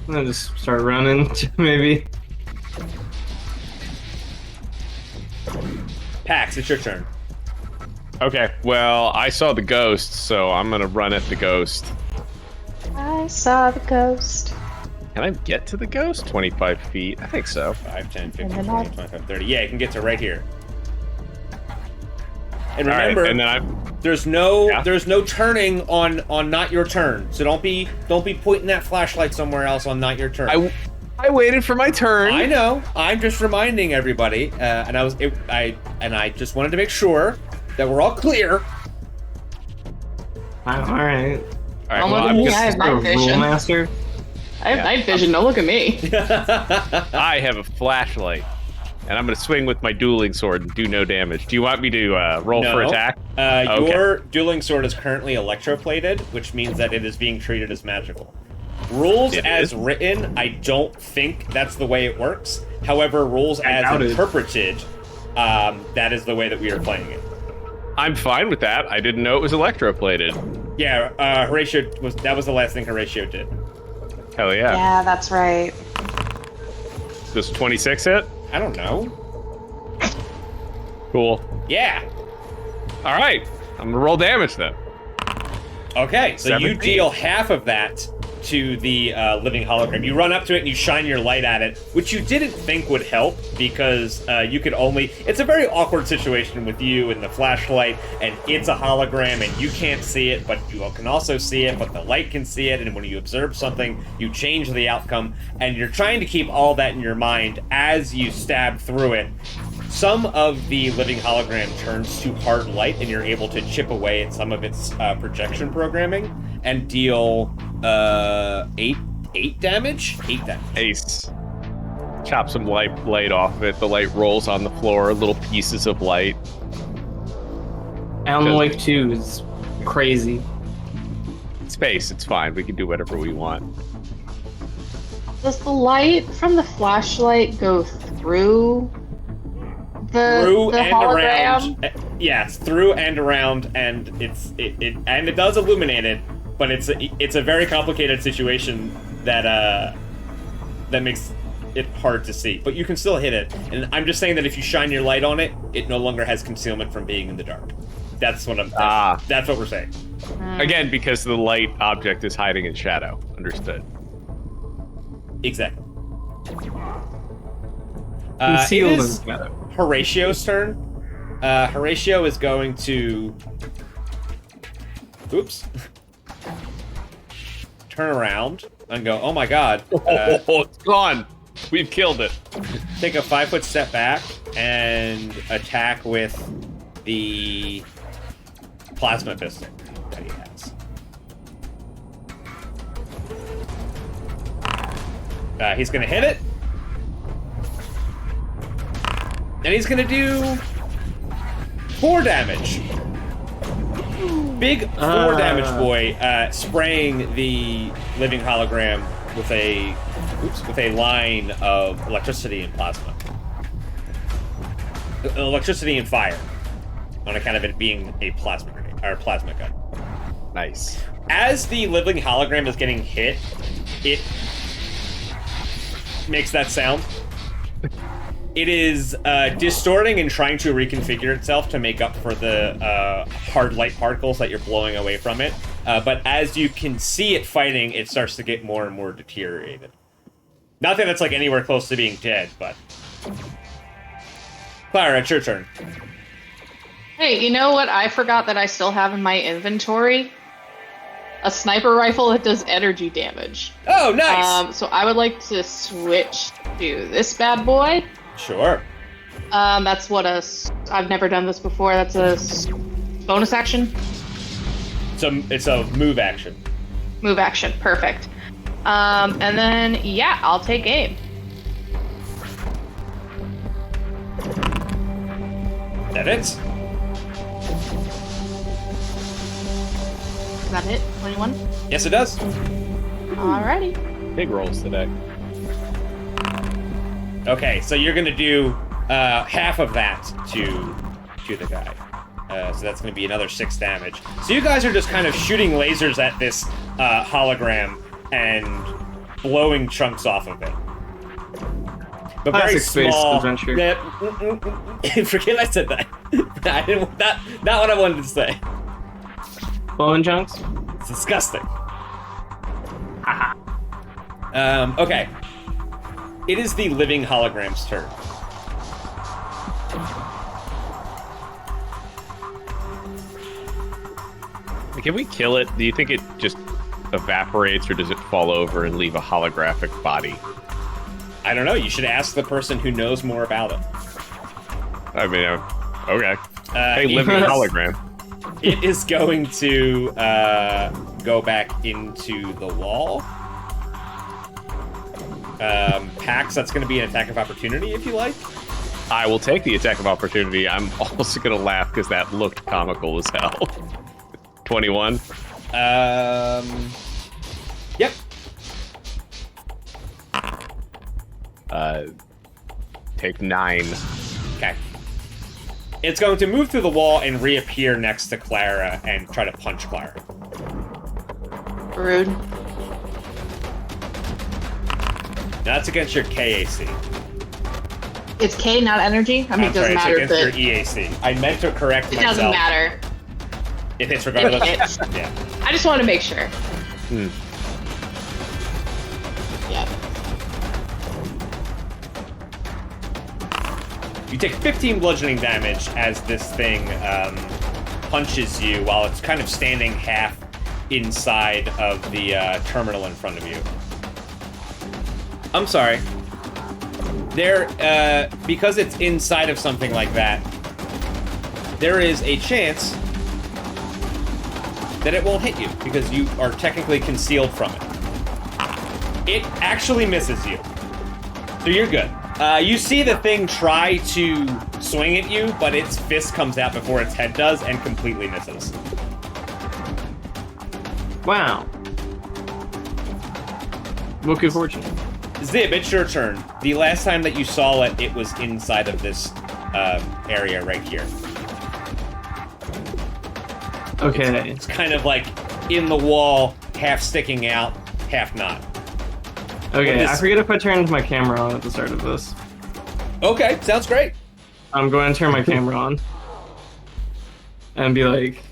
gonna just start running, maybe. Pax, it's your turn. Okay, well, I saw the ghost, so I'm gonna run at the ghost. I saw the ghost. Can I get to the ghost? 25 feet? I think so. 5, 10, 15, And then 20, 25, 30. Yeah, you can get to right here. And All right, remember, and then there's no turning on not your turn. So don't be pointing that flashlight somewhere else on not your turn. I waited for my turn. I know. I'm just reminding everybody, and I just wanted to make sure that we're all clear. All right. All right, Don't well, look at I'm me, just, I have night Rule vision. master. I have night vision, don't look at me. I have a flashlight, and I'm gonna swing with my dueling sword and do no damage. Do you want me to roll No. for attack? Your dueling sword is currently electroplated, which means that it is being treated as magical. Rules It as is? written, I don't think that's the way it works. However, rules as doubt it. interpreted, that is the way that we are playing it. I'm fine with that. I didn't know it was electroplated. Yeah, Horatio was the last thing Horatio did. Hell yeah. Yeah, that's right. Does 26 hit? I don't know. Cool. Yeah. All right. I'm gonna roll damage then. Okay, so you 17. deal half of that to the living hologram. You run up to it and you shine your light at it, which you didn't think would help because you could only... It's a very awkward situation with you and the flashlight, and it's a hologram and you can't see it, but you can also see it, but the light can see it, and when you observe something, you change the outcome, and you're trying to keep all that in your mind as you stab through it. Some of the living hologram turns to hard light, and you're able to chip away at some of its projection programming and deal 8 damage? 8 damage. Ace. Chop some light off of it. The light rolls on the floor, little pieces of light. Alan Wake 2 is crazy. Space, it's fine. We can do whatever we want. Does the light from the flashlight go through the hologram? Around. Yes, through and around, and it does illuminate it, but it's a very complicated situation that makes it hard to see. But you can still hit it, and I'm just saying that if you shine your light on it, it no longer has concealment from being in the dark. That's what that's what we're saying. Again, because the light object is hiding in shadow. Understood. Exactly. Concealed It is in shadow. Horatio's turn. Horatio is going to... Oops. Turn around and go, oh my god. It's gone. We've killed it. Take a 5-foot step back and attack with the plasma pistol that he has. He's going to hit it. And he's going to do 4 damage. Big 4 damage boy, spraying the living hologram with a line of electricity and plasma. Electricity and fire, on account of it being a plasma grenade or plasma gun. Nice. As the living hologram is getting hit, it makes that sound. It is distorting and trying to reconfigure itself to make up for the hard light particles that you're blowing away from it. But as you can see it fighting, it starts to get more and more deteriorated. Not that it's like anywhere close to being dead, but... Clara, it's your turn. Hey, you know what I forgot that I still have in my inventory? A sniper rifle that does energy damage. Oh, nice! So I would like to switch to this bad boy. Sure. That's what I've never done this before. That's a bonus action. It's a move action. Move action, perfect. And then, yeah, I'll take aim. That hits. Is that it? 21? Yes, it does. Alrighty. Big rolls today. Okay, so you're gonna do half of that to the guy. So that's gonna be another 6 damage. So you guys are just kind of shooting lasers at this hologram and blowing chunks off of it. But very Classic space small. adventure. Forget I said that. I didn't. Not what I wanted to say. Blowing chunks? It's disgusting. Okay. It is the living hologram's turn. Can we kill it? Do you think it just evaporates, or does it fall over and leave a holographic body? I don't know. You should ask the person who knows more about it. I mean, okay. Hey, living hologram. It is going to go back into the wall. Pax, that's going to be an attack of opportunity, if you like. I will take the attack of opportunity. I'm also going to laugh because that looked comical as hell. 21. Yep. Take 9. Okay. It's going to move through the wall and reappear next to Clara and try to punch Clara. Rude. That's against your KAC. It's K, not energy? I mean, it doesn't matter. It's against your EAC. I meant to correct It myself. doesn't matter. It hits regardless. It hits. Yeah. I just want to make sure. You take 15 bludgeoning damage as this thing punches you while it's kind of standing half inside of the terminal in front of you. I'm sorry. Because it's inside of something like that, there is a chance that it won't hit you because you are technically concealed from it. It actually misses you. So you're good. You see the thing try to swing at you, but its fist comes out before its head does and completely misses. Wow. Well, good fortune. Zib, it's your turn. The last time that you saw it, it was inside of this area right here. Okay. It's kind of like in the wall, half sticking out, half not. Okay, I forget if I turned my camera on at the start of this. Okay, sounds great. I'm going to turn my camera on. And be like...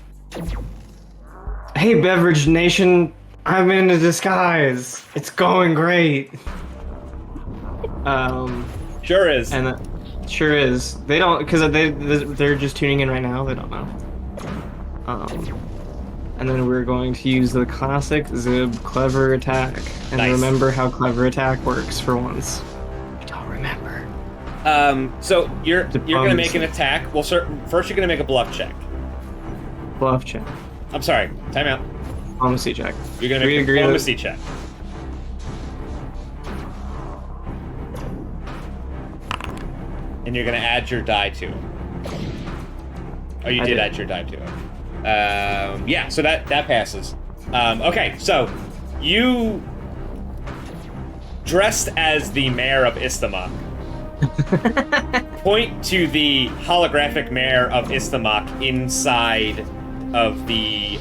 Hey, Beverage Nation, I'm in a disguise. It's going great. Sure is. And sure is. They don't, because they're just tuning in right now. They don't know. And then we're going to use the classic Zib clever attack. And Nice. remember how clever attack works for once. I don't remember. So you're gonna make an attack. Well, first you're gonna make a bluff check. Bluff check. I'm sorry. Time out. Diplomacy check. You're gonna make a diplomacy check. And you're gonna add your die to it. Oh, you did add your die to it. Yeah, so that passes. Okay, so you dressed as the mayor of Istamak. Point to the holographic mayor of Istamak inside of the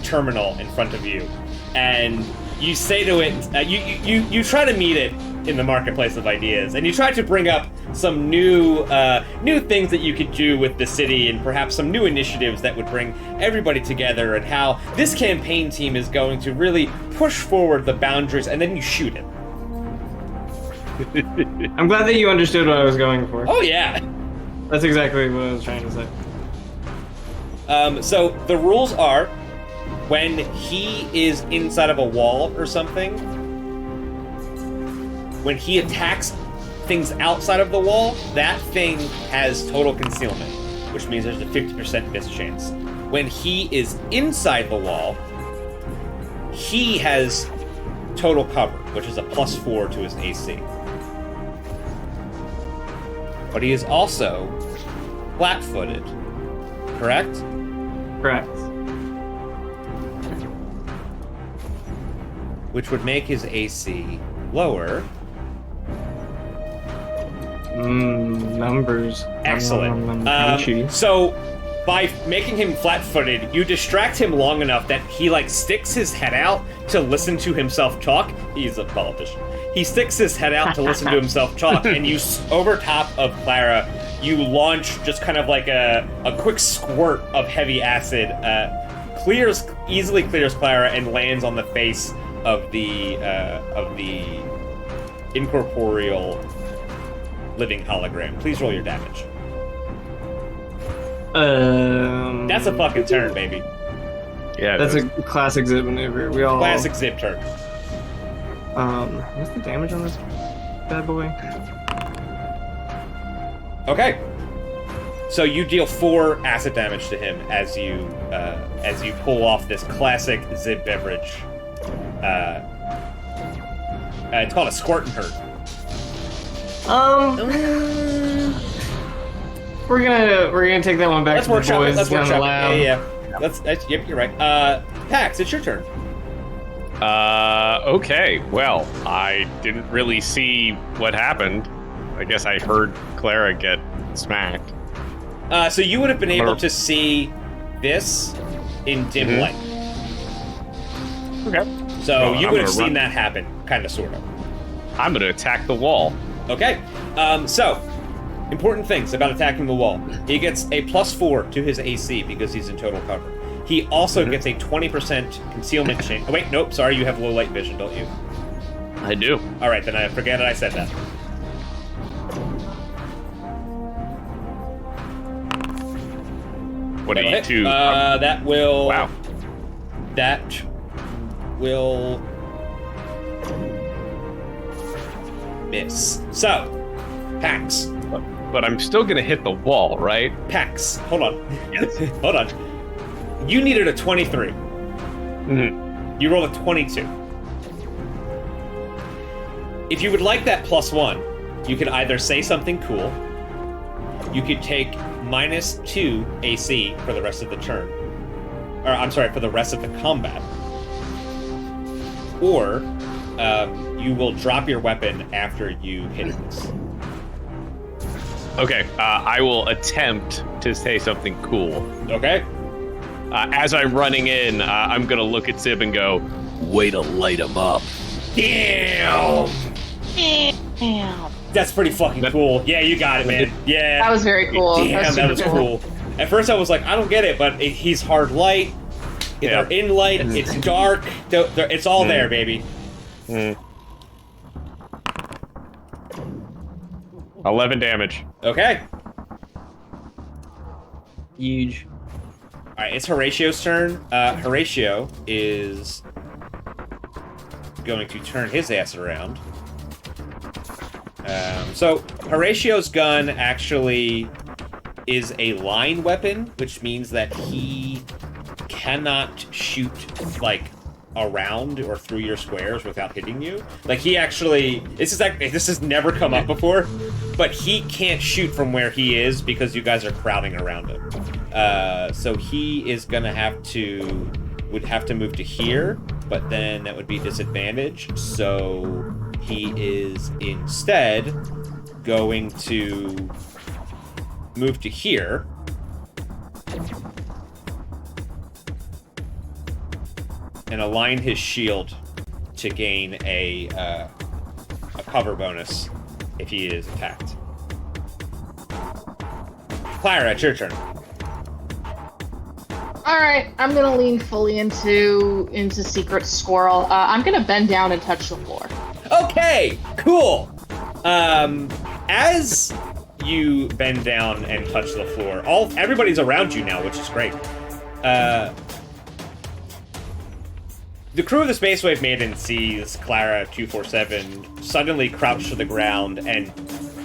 terminal in front of you, and you say to it, you try to meet it in the marketplace of ideas, and you try to bring up some new things that you could do with the city, and perhaps some new initiatives that would bring everybody together, and how this campaign team is going to really push forward the boundaries, and then you shoot it. I'm glad that you understood what I was going for. Oh yeah. That's exactly what I was trying to say. So the rules are, when he is inside of a wall or something, when he attacks things outside of the wall, that thing has total concealment, which means there's a 50% miss chance. When he is inside the wall, he has total cover, which is a +4 to his AC. But he is also flat-footed, correct? Correct. Which would make his AC lower. Numbers. Excellent. Crunchy. So, by making him flat-footed, you distract him long enough that he, sticks his head out to listen to himself talk. He's a politician. He sticks his head out to listen to himself talk, and you, over top of Clara, you launch just kind of like a quick squirt of heavy acid, easily clears Clara, and lands on the face of the incorporeal living hologram. Please roll your damage. That's a fucking turn, baby. Yeah, That's a classic Zib maneuver. We all Classic Zip turn. What's the damage on this bad boy? Okay. So you deal 4 acid damage to him as you pull off this classic Zib beverage. It's called a squirt and hurt. We're gonna take that one back Let's to the workshop it. boys Let's down the workshop it. lab. Yeah. Yep, you're right. Pax, it's your turn. Okay. Well, I didn't really see what happened. I guess I heard Clara get smacked. So you would have been able to see this in dim light. Okay. So Well, you I'm would have gonna seen run. that happen, kind of, sort of. I'm gonna attack the wall. Okay. So, important things about attacking the wall. He gets a +4 to his AC because he's in total cover. He also gets a 20% concealment chance. Oh, wait, nope, sorry, you have low light vision, don't you? I do. Alright, then I forget that I said that. 22. That will. Wow. That will miss. So, Pax. But I'm still gonna hit the wall, right? Pax. Hold on. Hold on. You needed a 23. Mm-hmm. You rolled a 22. If you would like that +1, you could either say something cool, you could take -2 AC for the rest of the turn. Or, I'm sorry, for the rest of the combat. Or, you will drop your weapon after you hit this. Okay, I will attempt to say something cool. Okay? As I'm running in, I'm gonna look at Zib and go, Way to light him up. Damn! That's pretty fucking cool. Yeah, you got it, man. Yeah. That was very cool. Damn, that was super cool. At first I was like, I don't get it, but he's hard light. Yeah. They're in light. It's dark. It's all there, baby. 11 damage. Okay. Huge. All right, it's Horatio's turn. Horatio is going to turn his ass around. So Horatio's gun actually is a line weapon, which means that he cannot shoot like around or through your squares without hitting you. Like he actually, this has never come up before, but he can't shoot from where he is because you guys are crowding around him. So he is gonna would have to move to here, but then that would be disadvantage. So he is instead going to move to here. And align his shield to gain a cover bonus if he is attacked. Clara, it's your turn. All right, I'm gonna lean fully into Secret Squirrel. I'm gonna bend down and touch the floor. Okay, cool. As you bend down and touch the floor, everybody's around you now, which is great. The crew of the Spacewave Maiden sees Clara 247 suddenly crouch to the ground and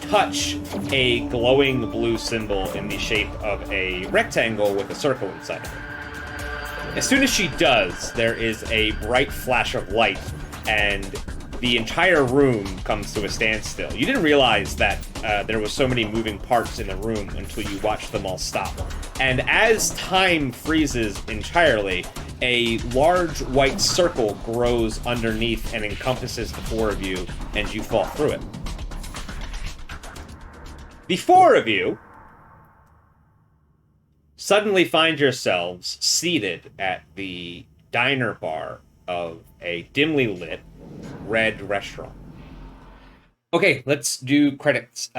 touch a glowing blue symbol in the shape of a rectangle with a circle inside of it. As soon as she does, there is a bright flash of light, and the entire room comes to a standstill. You didn't realize that there was so many moving parts in the room until you watched them all stop. And as time freezes entirely, a large white circle grows underneath and encompasses the four of you, and you fall through it. The four of you suddenly find yourselves seated at the diner bar of a dimly lit red restaurant. Okay, let's do credits.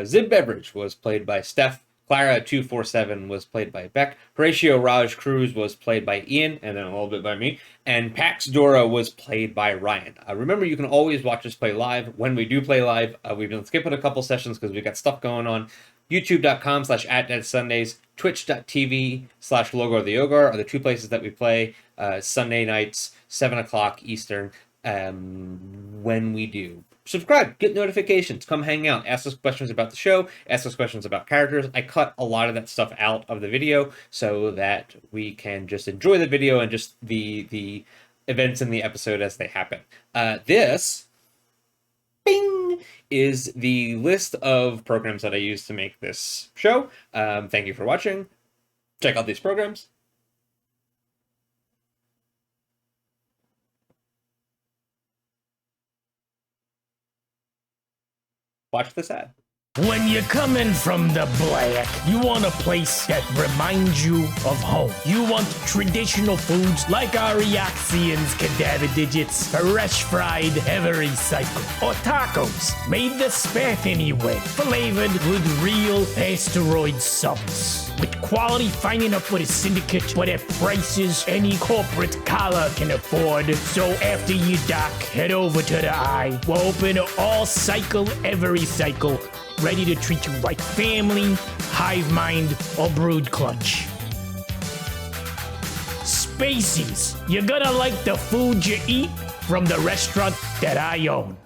Zib Beverage was played by Steph. Clara 247 was played by Beck. Horatio Raj Cruz was played by Ian, and then a little bit by me. And Pax Dora was played by Ryan. Remember, you can always watch us play live. When we do play live, we've been skipping a couple sessions because we've got stuff going on. YouTube.com/@DeadSundays, Twitch.tv/Logo of the Ogre are the two places that we play Sunday nights, 7 o'clock Eastern, when we do. Subscribe, get notifications, come hang out, ask us questions about the show, ask us questions about characters. I cut a lot of that stuff out of the video so that we can just enjoy the video and just the events in the episode as they happen. This bing, is the list of programs that I use to make this show. Thank you for watching. Check out these programs. Watch this ad. When you're coming from the black, you want a place that reminds you of home. You want traditional foods like our Eoxians cadaver digits, fresh fried every cycle, or tacos made the Spathany way, flavored with real asteroid sauce. With quality finding up with a syndicate, but at prices any corporate collar can afford. So after you dock, head over to the eye. We're open all cycle, every cycle, ready to treat you like family, hive mind, or brood clutch. Spacies, you're gonna like the food you eat from the restaurant that I own.